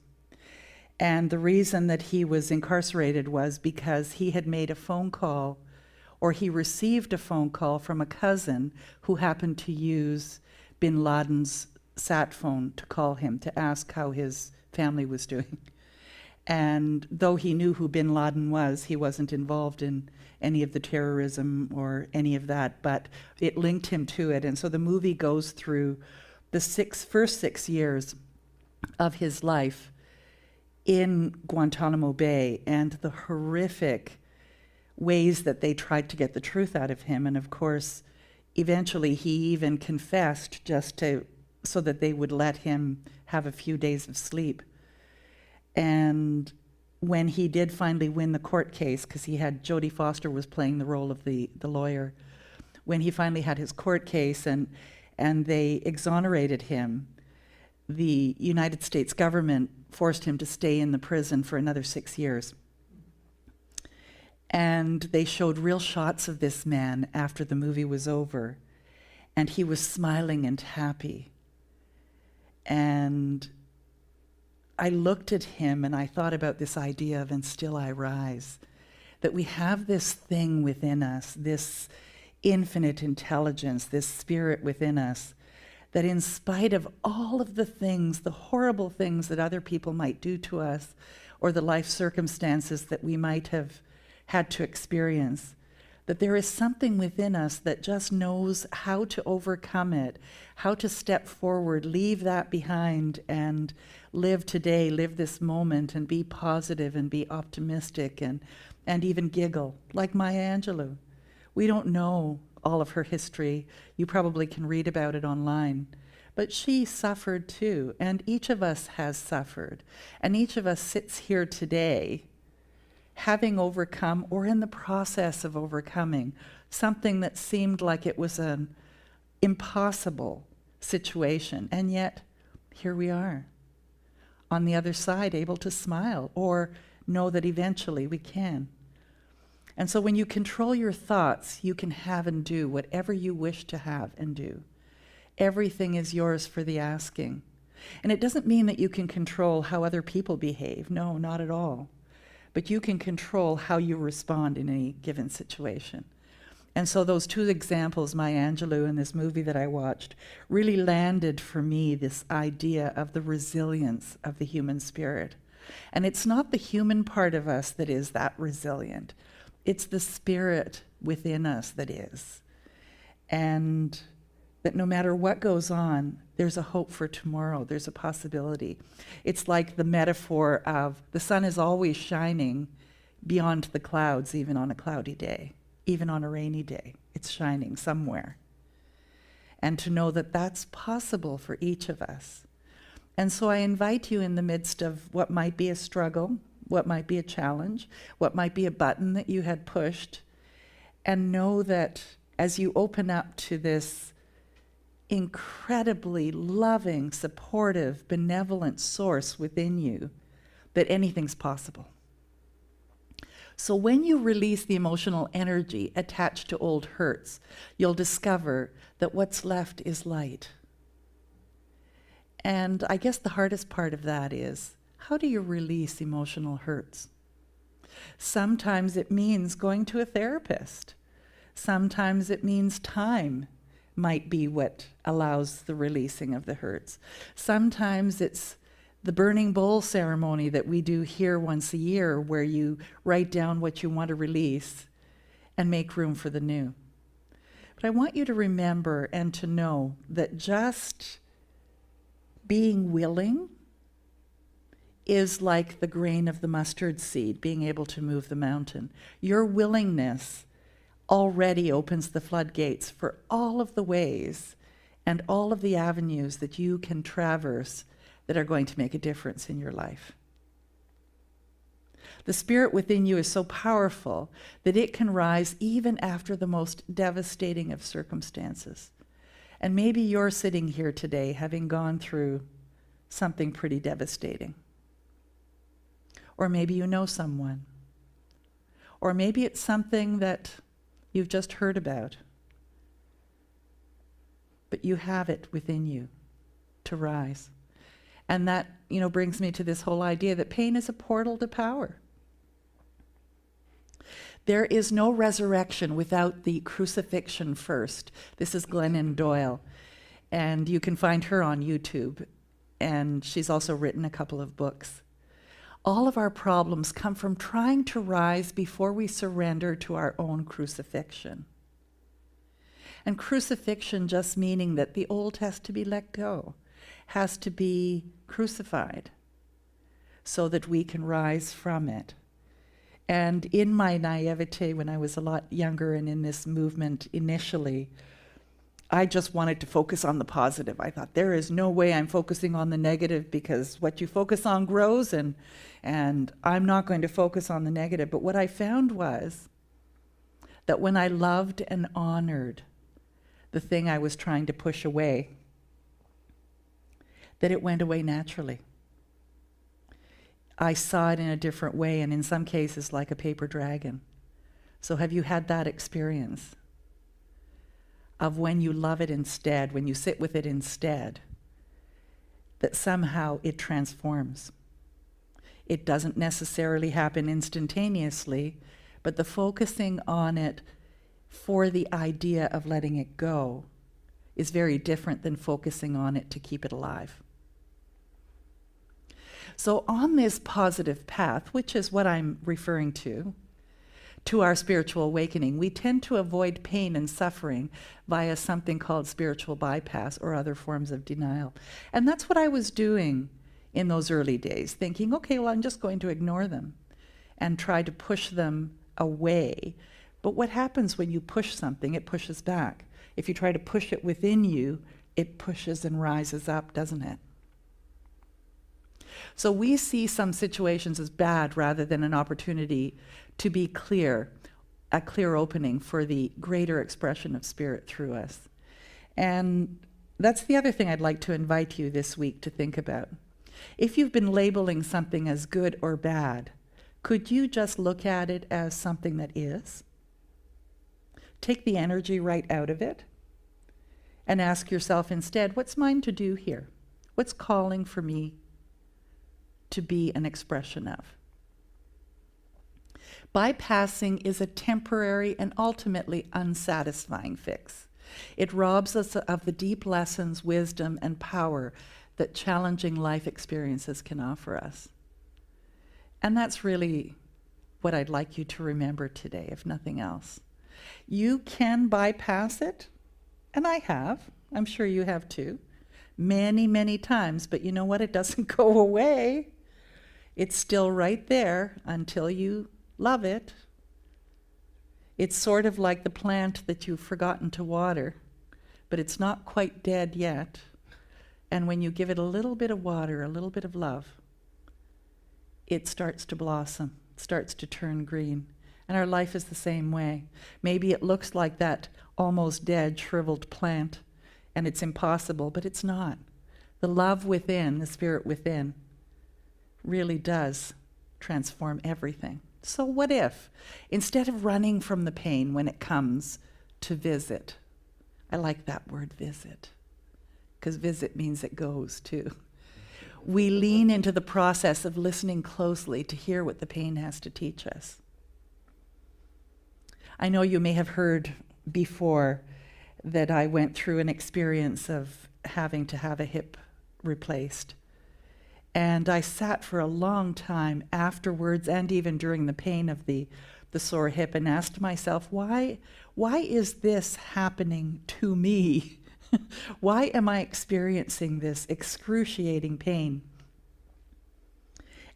And the reason that he was incarcerated was because he had made a phone call, or he received a phone call from a cousin who happened to use bin Laden's sat phone to call him to ask how his family was doing. And though he knew who bin Laden was, he wasn't involved in any of the terrorism or any of that, but it linked him to it. And so the movie goes through the first 6 years of his life in Guantanamo Bay and the horrific ways that they tried to get the truth out of him. And of course, eventually he even confessed so that they would let him have a few days of sleep. And when he did finally win the court case, because Jodie Foster was playing the role of the lawyer, when he finally had his court case and they exonerated him, the United States government forced him to stay in the prison for another 6 years. And they showed real shots of this man after the movie was over, and he was smiling and happy. And I looked at him and I thought about this idea of And Still I Rise, that we have this thing within us, this infinite intelligence, this spirit within us, that in spite of all of the things, the horrible things that other people might do to us, or the life circumstances that we might have had to experience, that there is something within us that just knows how to overcome it, how to step forward, leave that behind, and live today, live this moment, and be positive and be optimistic and even giggle, like Maya Angelou. We don't know all of her history. You probably can read about it online. But she suffered too, and each of us has suffered. And each of us sits here today having overcome, or in the process of overcoming, something that seemed like it was an impossible situation. And yet, here we are, on the other side, able to smile, or know that eventually we can. And so when you control your thoughts, you can have and do whatever you wish to have and do. Everything is yours for the asking. And it doesn't mean that you can control how other people behave. No, not at all. But you can control how you respond in any given situation. And so those two examples, Maya Angelou and this movie that I watched, really landed for me this idea of the resilience of the human spirit. And it's not the human part of us that is that resilient. It's the spirit within us that is. And that no matter what goes on, there's a hope for tomorrow. There's a possibility. It's like the metaphor of the sun is always shining beyond the clouds, even on a cloudy day, even on a rainy day. It's shining somewhere. And to know that that's possible for each of us. And so I invite you, in the midst of what might be a struggle, what might be a challenge, what might be a button that you had pushed, and know that as you open up to this incredibly loving, supportive, benevolent source within you, that anything's possible. So when you release the emotional energy attached to old hurts, you'll discover that what's left is light. And I guess the hardest part of that is, how do you release emotional hurts? Sometimes it means going to a therapist. Sometimes it means time might be what allows the releasing of the hurts. Sometimes it's the burning bowl ceremony that we do here once a year, where you write down what you want to release and make room for the new. But I want you to remember and to know that just being willing is like the grain of the mustard seed, being able to move the mountain. Your willingness already opens the floodgates for all of the ways and all of the avenues that you can traverse that are going to make a difference in your life. The spirit within you is so powerful that it can rise even after the most devastating of circumstances. And maybe you're sitting here today having gone through something pretty devastating. Or maybe you know someone. Or maybe it's something that you've just heard about. But you have it within you to rise. And that, brings me to this whole idea that pain is a portal to power. There is no resurrection without the crucifixion first. This is Glennon Doyle, and you can find her on YouTube, and she's also written a couple of books. All of our problems come from trying to rise before we surrender to our own crucifixion. And crucifixion just meaning that the old has to be let go, has to be crucified so that we can rise from it. And in my naivete, when I was a lot younger and in this movement initially, I just wanted to focus on the positive. I thought, there is no way I'm focusing on the negative, because what you focus on grows, and I'm not going to focus on the negative. But what I found was that when I loved and honored the thing I was trying to push away, that it went away naturally. I saw it in a different way, and in some cases like a paper dragon. So have you had that experience of when you love it instead, when you sit with it instead, that somehow it transforms? It doesn't necessarily happen instantaneously, but the focusing on it for the idea of letting it go is very different than focusing on it to keep it alive. So on this positive path, which is what I'm referring to our spiritual awakening, we tend to avoid pain and suffering via something called spiritual bypass or other forms of denial. And that's what I was doing in those early days, thinking, okay, well, I'm just going to ignore them and try to push them away. But what happens when you push something? It pushes back. If you try to push it within you, it pushes and rises up, doesn't it? So we see some situations as bad rather than an opportunity to be clear, a clear opening for the greater expression of spirit through us. And that's the other thing I'd like to invite you this week to think about. If you've been labeling something as good or bad, could you just look at it as something that is? Take the energy right out of it and ask yourself instead, what's mine to do here? What's calling for me to be an expression of? Bypassing is a temporary and ultimately unsatisfying fix. It robs us of the deep lessons, wisdom, and power that challenging life experiences can offer us. And that's really what I'd like you to remember today, if nothing else. You can bypass it, and I have. I'm sure you have too. Many, many times, but you know what? It doesn't go away. It's still right there until you love it. It's sort of like the plant that you've forgotten to water, but it's not quite dead yet. And when you give it a little bit of water, a little bit of love, it starts to blossom, starts to turn green. And our life is the same way. Maybe it looks like that almost dead, shriveled plant, and it's impossible, but it's not. The love within, the spirit within, really does transform everything. So what if, instead of running from the pain when it comes, to visit? I like that word, visit, because visit means it goes too. We lean into the process of listening closely to hear what the pain has to teach us. I know you may have heard before that I went through an experience of having to have a hip replaced. And I sat for a long time afterwards and even during the pain of the sore hip and asked myself, why is this happening to me? Why am I experiencing this excruciating pain?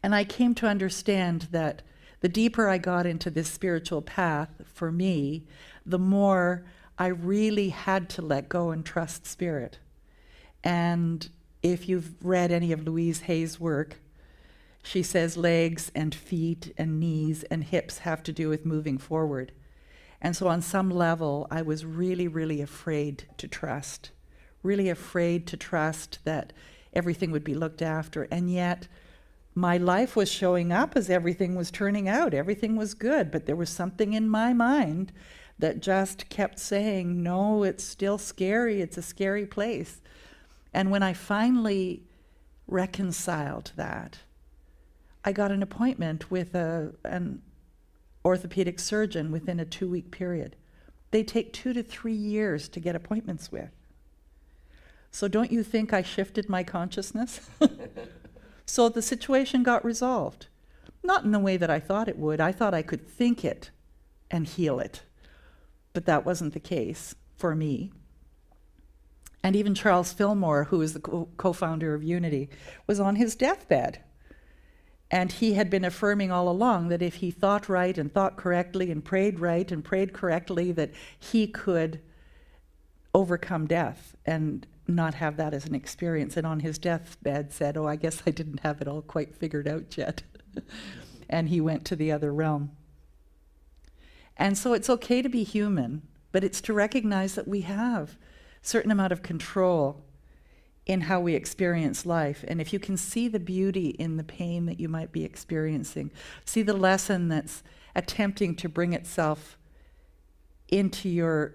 And I came to understand that the deeper I got into this spiritual path, for me, the more I really had to let go and trust Spirit. And if you've read any of Louise Hay's work, she says legs and feet and knees and hips have to do with moving forward. And so on some level, I was really, really afraid to trust. Really afraid to trust that everything would be looked after. And yet, my life was showing up as everything was turning out. Everything was good, but there was something in my mind that just kept saying, no, it's still scary. It's a scary place. And when I finally reconciled that, I got an appointment with an orthopedic surgeon within a 2-week period. They take 2 to 3 years to get appointments with. So don't you think I shifted my consciousness? So the situation got resolved. Not in the way that I thought it would. I thought I could think it and heal it. But that wasn't the case for me. And even Charles Fillmore, who is the co-founder of Unity, was on his deathbed. And he had been affirming all along that if he thought right and thought correctly and prayed right and prayed correctly, that he could overcome death and not have that as an experience. And on his deathbed said, oh, I guess I didn't have it all quite figured out yet. And he went to the other realm. And so it's okay to be human, but it's to recognize that we have a certain amount of control in how we experience life. And if you can see the beauty in the pain that you might be experiencing, see the lesson that's attempting to bring itself into your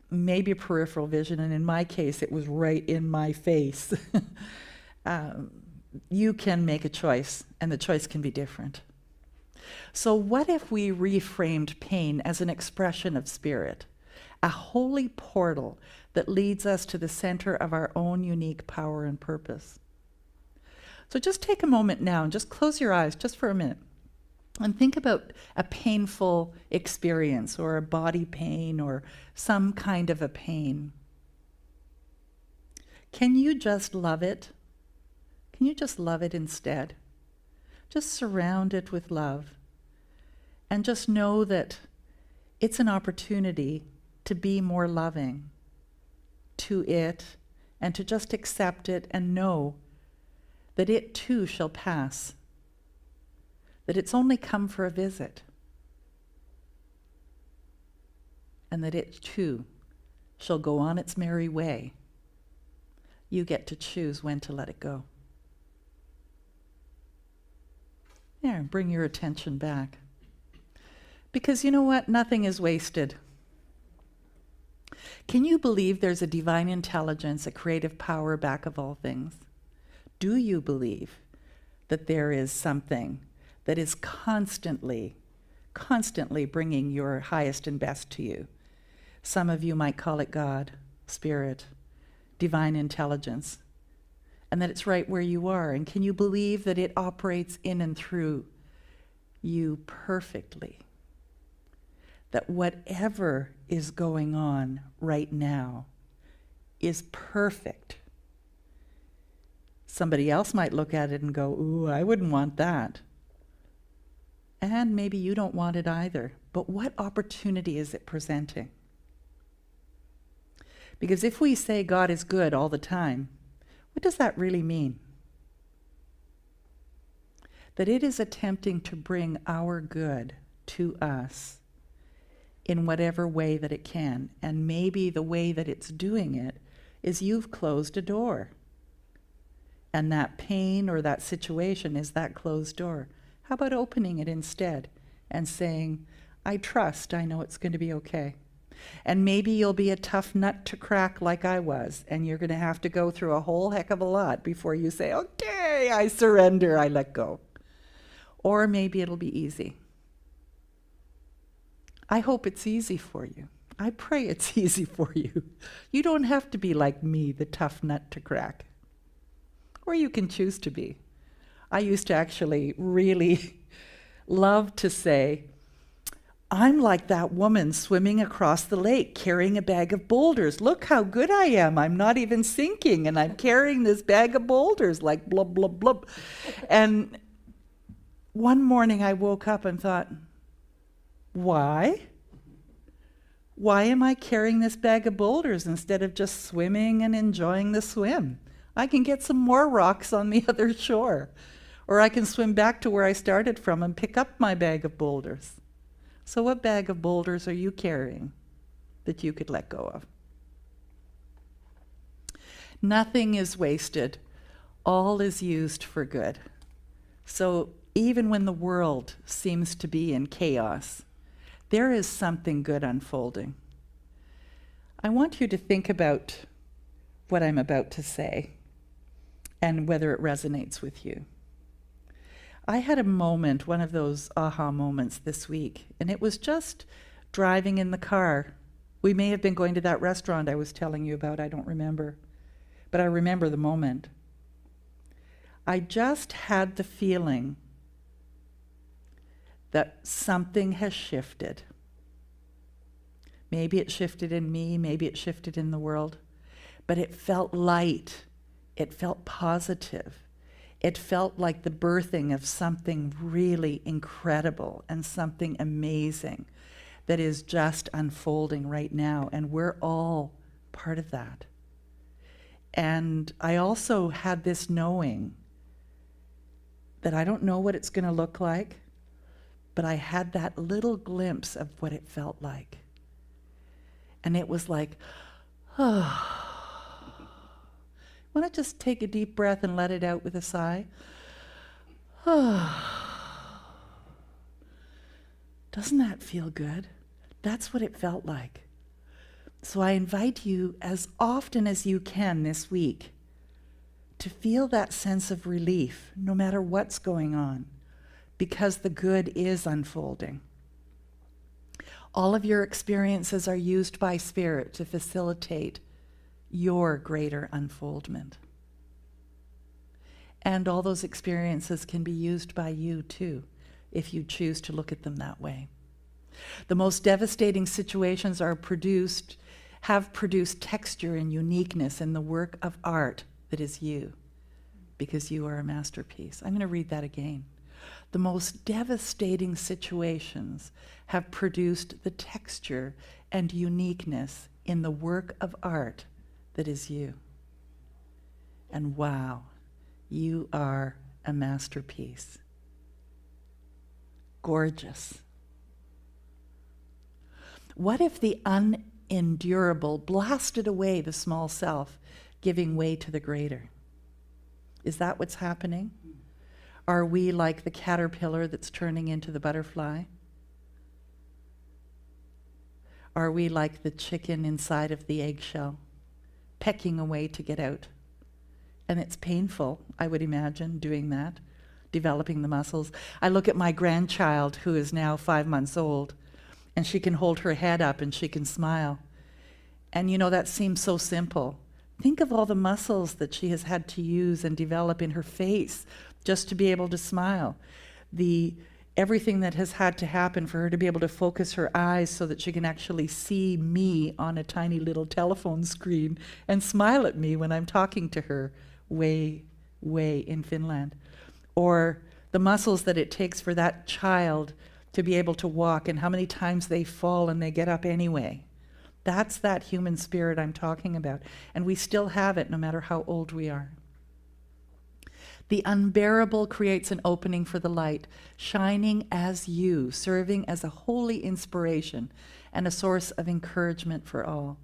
maybe peripheral vision, and in my case, it was right in my face. You can make a choice, and the choice can be different. So what if we reframed pain as an expression of spirit, a holy portal that leads us to the center of our own unique power and purpose? So just take a moment now and just close your eyes just for a minute and think about a painful experience or a body pain or some kind of a pain. Can you just love it? Can you just love it instead? Just surround it with love and just know that it's an opportunity to be more loving to it and to just accept it and know that it too shall pass, that it's only come for a visit, and that it too shall go on its merry way. You get to choose when to let it go. There, bring your attention back. Because you know what? Nothing is wasted. Can you believe there's a divine intelligence, a creative power back of all things? Do you believe that there is something that is constantly bringing your highest and best to you? Some of you might call it God, Spirit, divine intelligence, and that it's right where you are. And can you believe that it operates in and through you perfectly? That whatever is going on right now is perfect. Somebody else might look at it and go, ooh, I wouldn't want that. And maybe you don't want it either. But what opportunity is it presenting? Because if we say God is good all the time, what does that really mean? That it is attempting to bring our good to us in whatever way that it can. And maybe the way that it's doing it is you've closed a door. And that pain or that situation is that closed door. How about opening it instead and saying, I trust, I know it's going to be okay. And maybe you'll be a tough nut to crack like I was, and you're going to have to go through a whole heck of a lot before you say, okay, I surrender, I let go. Or maybe it'll be easy. I hope it's easy for you. I pray it's easy for you. You don't have to be like me, the tough nut to crack. Or you can choose to be. I used to actually really love to say, I'm like that woman swimming across the lake carrying a bag of boulders. Look how good I am. I'm not even sinking, and I'm carrying this bag of boulders like blub, blub, blub. And one morning I woke up and thought, why? Why am I carrying this bag of boulders instead of just swimming and enjoying the swim? I can get some more rocks on the other shore. Or I can swim back to where I started from and pick up my bag of boulders. So what bag of boulders are you carrying that you could let go of? Nothing is wasted. All is used for good. So even when the world seems to be in chaos, there is something good unfolding. I want you to think about what I'm about to say and whether it resonates with you. I had a moment, one of those aha moments this week, and it was just driving in the car. We may have been going to that restaurant I was telling you about, I don't remember, but I remember the moment. I just had the feeling that something has shifted. Maybe it shifted in me, maybe it shifted in the world, but it felt light, it felt positive. It felt like the birthing of something really incredible and something amazing that is just unfolding right now, and we're all part of that. And I also had this knowing that I don't know what it's going to look like, but I had that little glimpse of what it felt like. And it was like, oh. Want to just take a deep breath and let it out with a sigh? Doesn't that feel good? That's what it felt like. So I invite you as often as you can this week to feel that sense of relief, no matter what's going on, because the good is unfolding. All of your experiences are used by Spirit to facilitate your greater unfoldment. And all those experiences can be used by you too, if you choose to look at them that way. The most devastating situations have produced texture and uniqueness in the work of art that is you, because you are a masterpiece. I'm going to read that again. The most devastating situations have produced the texture and uniqueness in the work of art that is you. And wow, you are a masterpiece. Gorgeous. What if the unendurable blasted away the small self, giving way to the greater? Is that what's happening? Are we like the caterpillar that's turning into the butterfly? Are we like the chicken inside of the eggshell, pecking away to get out? And it's painful, I would imagine, doing that, developing the muscles. I look at my grandchild, who is now 5 months old, and she can hold her head up and she can smile. And you know, that seems so simple. Think of all the muscles that she has had to use and develop in her face just to be able to smile. Everything that has had to happen for her to be able to focus her eyes so that she can actually see me on a tiny little telephone screen and smile at me when I'm talking to her way in Finland. Or the muscles that it takes for that child to be able to walk, and how many times they fall and they get up anyway. That's that human spirit I'm talking about. And we still have it no matter how old we are. The unbearable creates an opening for the light, shining as you, serving as a holy inspiration and a source of encouragement for all.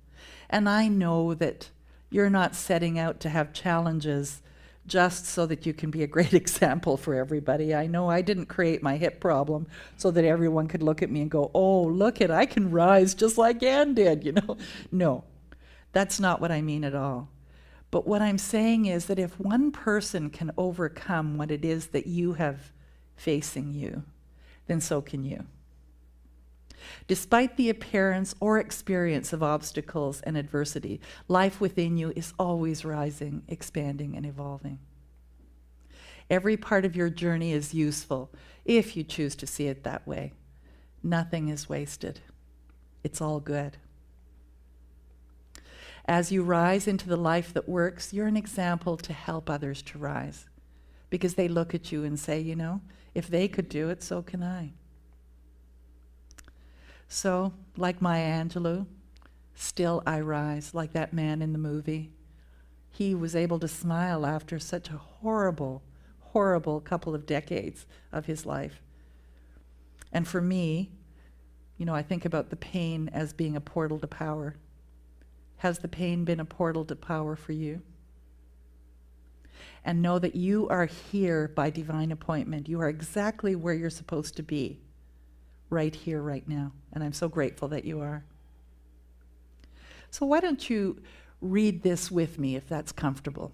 And I know that you're not setting out to have challenges just so that you can be a great example for everybody. I know I didn't create my hip problem so that everyone could look at me and go, oh, look I can rise just like Anne did, you know. No, that's not what I mean at all. But what I'm saying is that if one person can overcome what it is that you have facing you, then so can you. Despite the appearance or experience of obstacles and adversity, life within you is always rising, expanding, and evolving. Every part of your journey is useful if you choose to see it that way. Nothing is wasted. It's all good. As you rise into the life that works, you're an example to help others to rise, because they look at you and say, you know, if they could do it, so can I. So, like Maya Angelou, still I rise, like that man in the movie. He was able to smile after such a horrible, horrible couple of decades of his life. And for me, you know, I think about the pain as being a portal to power. Has the pain been a portal to power for you? And know that you are here by divine appointment. You are exactly where you're supposed to be, right here, right now. And I'm so grateful that you are. So why don't you read this with me, if that's comfortable.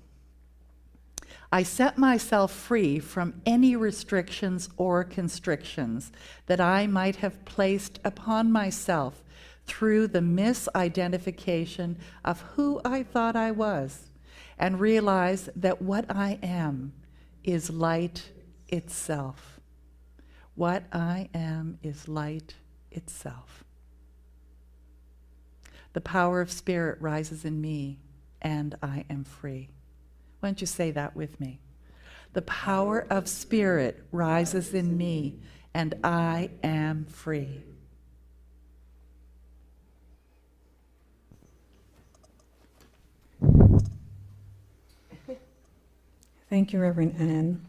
I set myself free from any restrictions or constrictions that I might have placed upon myself through the misidentification of who I thought I was, and realize that what I am is light itself. What I am is light itself. The power of spirit rises in me, and I am free. Why don't you say that with me? The power of spirit rises in me, and I am free. Thank you, Reverend Anne.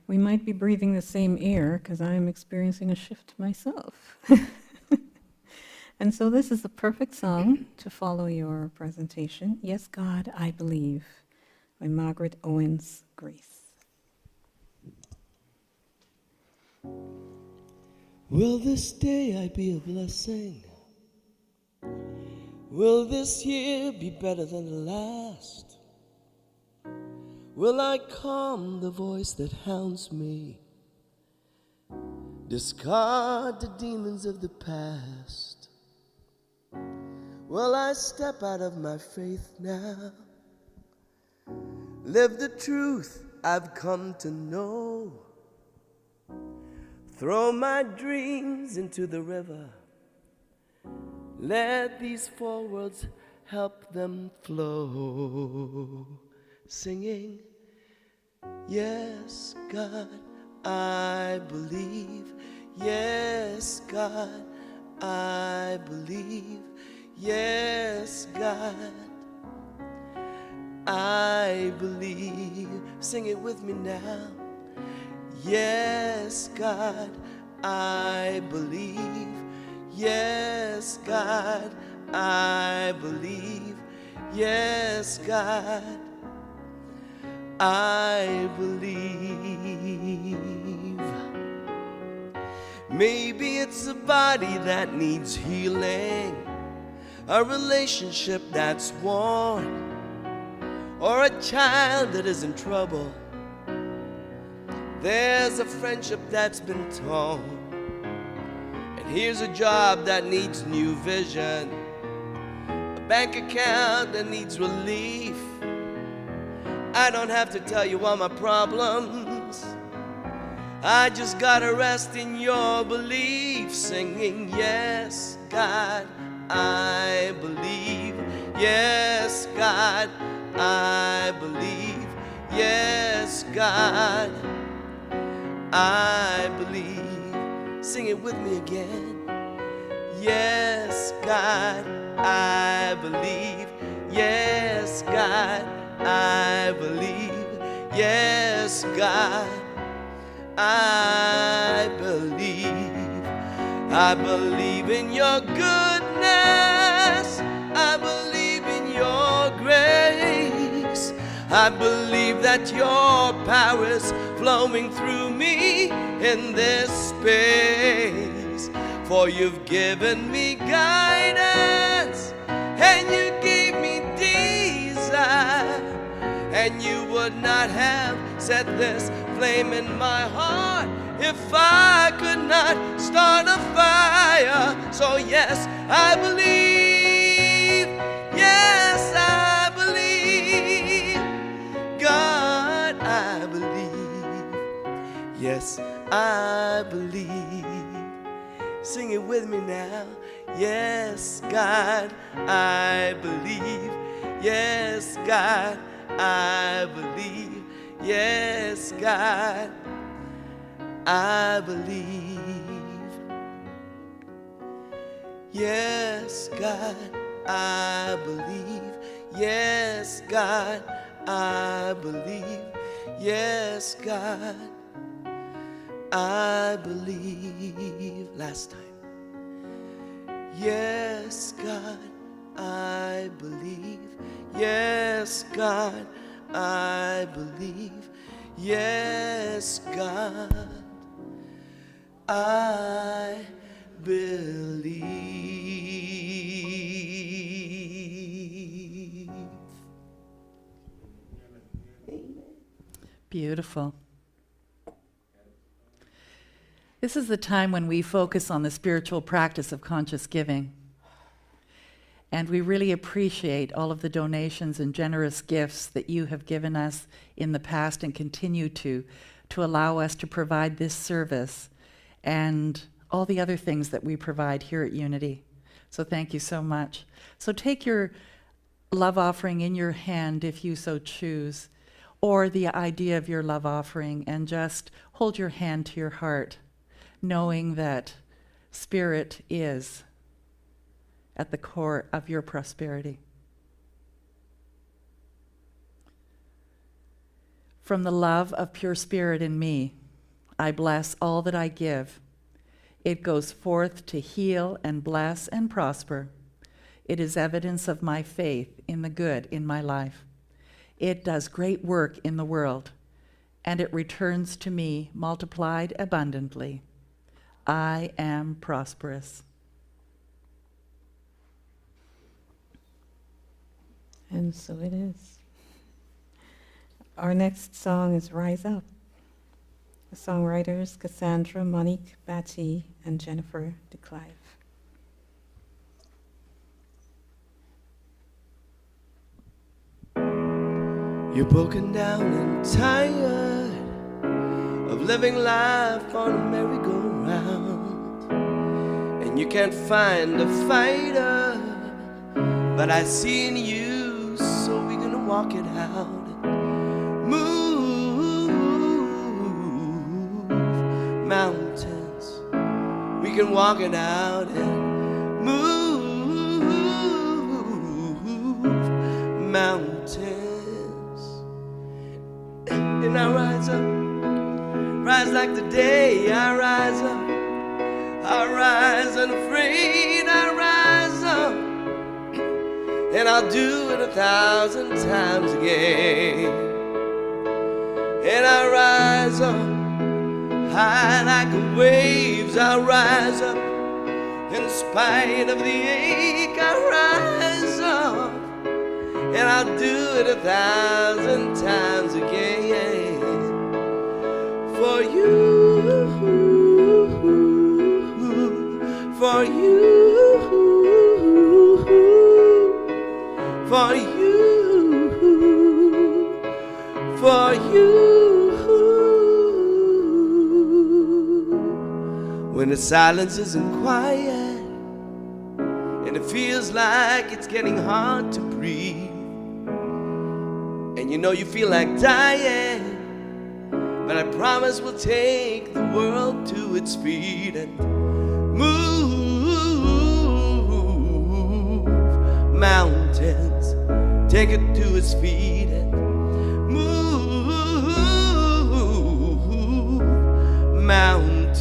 We might be breathing the same air because I'm experiencing a shift myself. And so this is the perfect song to follow your presentation. Yes, God, I Believe, by Margaret Owens Grace. Will this day I be a blessing? Will this year be better than the last? Will I calm the voice that hounds me? Discard the demons of the past? Will I step out of my faith now? Live the truth I've come to know? Throw my dreams into the river. Let these 4 words help them flow. Singing, yes, God, I believe. Yes, God, I believe. Yes, God, I believe. Sing it with me now. Yes, God, I believe. Yes, God, I believe. Yes, God, I believe. Maybe it's a body that needs healing, a relationship that's worn, or a child that is in trouble. There's a friendship that's been torn, and here's a job that needs new vision, a bank account that needs relief. I don't have to tell you all my problems, I just gotta rest in your belief. Singing, yes, God, I believe. Yes, God, I believe. Yes, God, I believe. Sing it with me again. Yes, God, I believe. Yes, God, I believe. Yes, God, I believe. I believe in your goodness. I believe in your grace. I believe that your power is flowing through me in this space. For you've given me guidance, and you gave me desire, and you would not have set this flame in my heart if I could not start a fire. So yes, I believe. Yes, I believe. God, I believe. Yes, I believe. Sing sing it with me now. Yes, God, I believe. Yes, God, I believe. Yes, God, I believe. Yes, God, I believe. Yes, God, I believe. Yes, God, I believe. Last time. Yes, God, I believe. Yes, God, I believe. Yes, God, I believe. Beautiful. This is the time when we focus on the spiritual practice of conscious giving. And we really appreciate all of the donations and generous gifts that you have given us in the past and continue to allow us to provide this service and all the other things that we provide here at Unity. So thank you so much. So take your love offering in your hand if you so choose, or the idea of your love offering, and just hold your hand to your heart, knowing that Spirit is at the core of your prosperity. From the love of pure Spirit in me, I bless all that I give. It goes forth to heal and bless and prosper. It is evidence of my faith in the good in my life. It does great work in the world, and it returns to me multiplied abundantly. I am prosperous. And so it is. Our next song is Rise Up. The songwriters Cassandra, Monique Batty, and Jennifer DeClive. You're broken down and tired of living life on a merry-go-round, and you can't find a fighter, but I see in you, so we're gonna walk it out. Move mountains, we can walk it out and move mountains. And I rise up, rise like the day. I rise up, I rise unafraid. I rise up, and I'll do it 1,000 times again. And I rise up, high like the waves. I rise up, in spite of the ache. I rise up, and I'll do it 1,000 times again. For you, for you, for you, for you. When the silence isn't quiet and it feels like it's getting hard to breathe, and you know you feel like dying, but I promise we'll take the world to its feet and move mountains, take it to its feet and move mountains.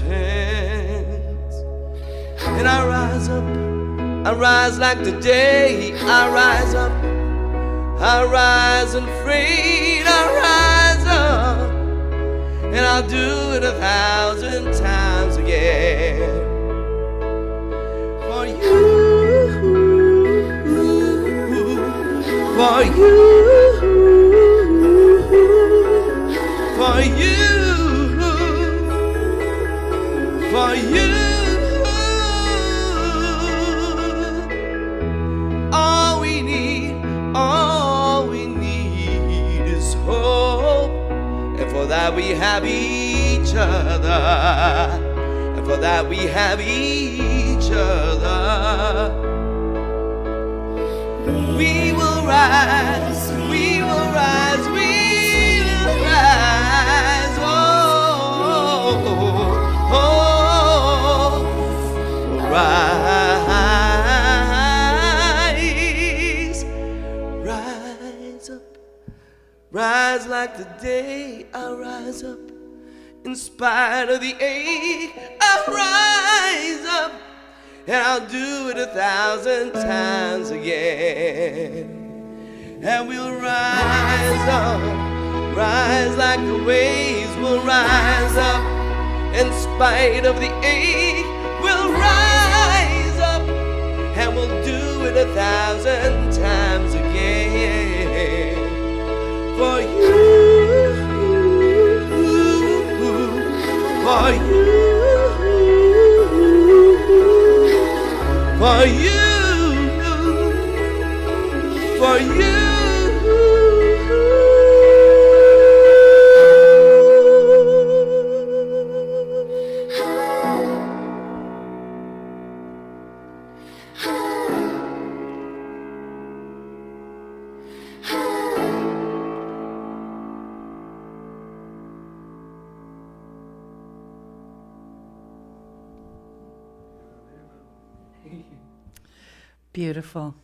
And I rise up, I rise like the day. I rise up, I rise unafraid. I rise up, and I'll do it 1,000 times again. For you, for you, for you, for you. All we need is hope, and for that we have each other, and for that we have each other. We will rise, we will rise, we will rise. Oh, oh, oh, rise, rise up, rise like the day I rise up. In spite of the ache, I'll rise up, and I'll do it 1,000 times again. And we'll rise up, rise like the waves will rise up. In spite of the ache, we'll rise up, and we'll do it 1,000 times again. For you, for you, for you, for you. Beautiful.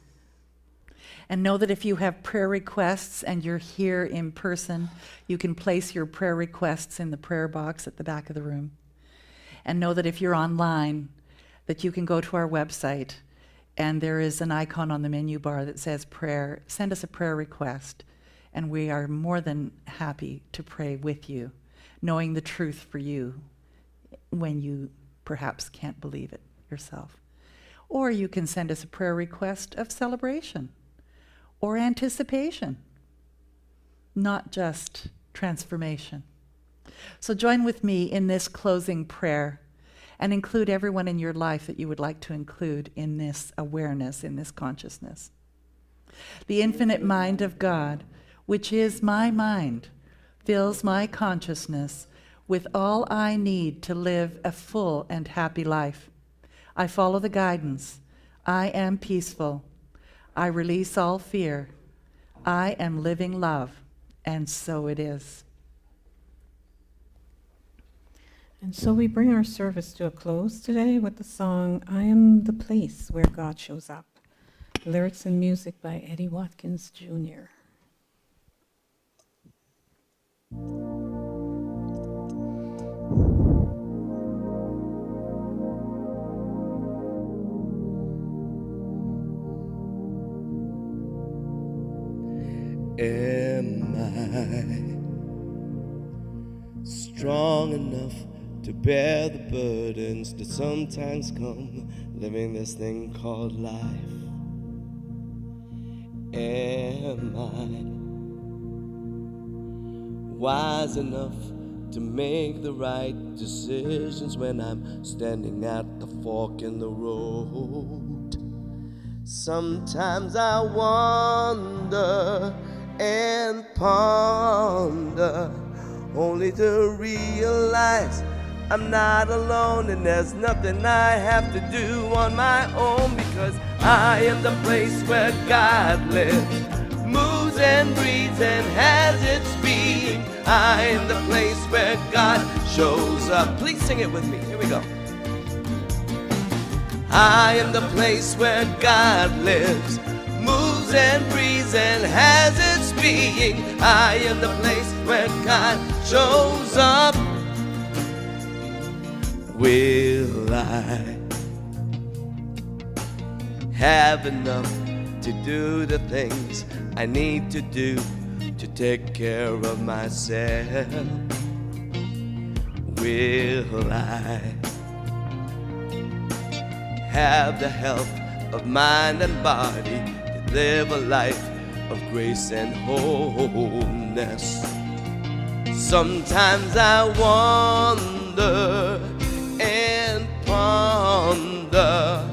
And know that if you have prayer requests and you're here in person, you can place your prayer requests in the prayer box at the back of the room. And know that if you're online, that you can go to our website and there is an icon on the menu bar that says prayer. Send us a prayer request, and we are more than happy to pray with you, knowing the truth for you when you perhaps can't believe it yourself. Or you can send us a prayer request of celebration or anticipation, not just transformation. So join with me in this closing prayer and include everyone in your life that you would like to include in this awareness, in this consciousness. The infinite mind of God, which is my mind, fills my consciousness with all I need to live a full and happy life. I follow the guidance. I am peaceful. I release all fear. I am living love, and so it is. And so we bring our service to a close today with the song, I Am the Place Where God Shows Up. Lyrics and music by Eddie Watkins, Jr. Am I strong enough to bear the burdens that sometimes come living this thing called life? Am I wise enough to make the right decisions when I'm standing at the fork in the road? Sometimes I wonder and ponder, only to realize I'm not alone, and there's nothing I have to do on my own, because I am the place where God lives, moves and breathes and has its being. I am the place where God shows up. Please sing it with me. Here we go. I am the place where God lives, moves and breathes and has its being. I am the place where God shows up. Will I have enough to do the things I need to do to take care of myself? Will I have the health of mind and body to live a life of grace and wholeness? Sometimes I wonder and ponder,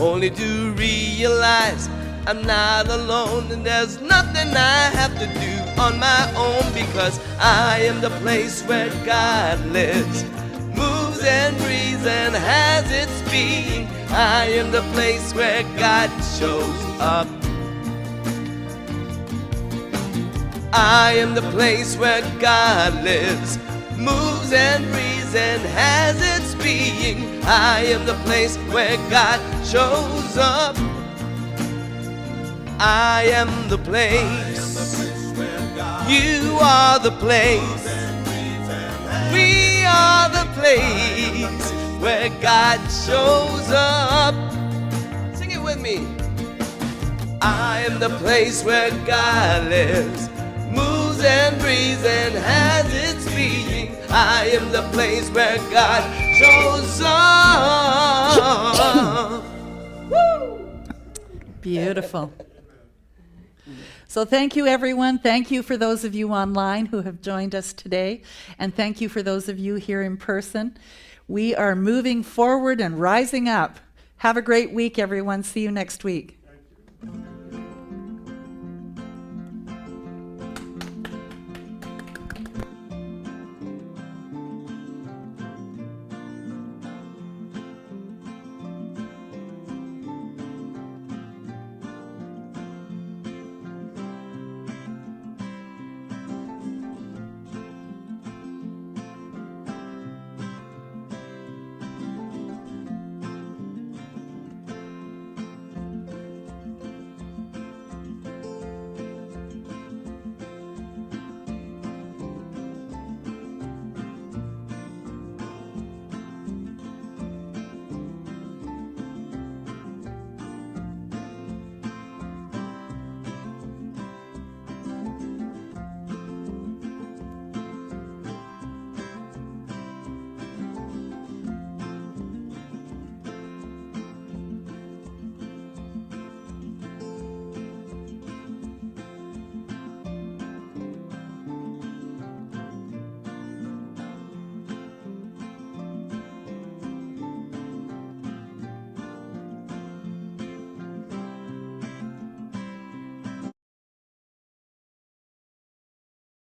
only to realize I'm not alone, and there's nothing I have to do on my own, because I am the place where God lives, moves moves and breathes and has its being. I am the place where God shows up. I am the place where God lives, moves and breathes and has its being. I am the place where God shows up. I am the place. You are the place. We are the place where God shows up. Sing it with me. I am the place where God lives, moves and breathes and has its being. I am the place where God shows up. Beautiful. So thank you, everyone. Thank you for those of you online who have joined us today. And thank you for those of you here in person. We are moving forward and rising up. Have a great week, everyone. See you next week.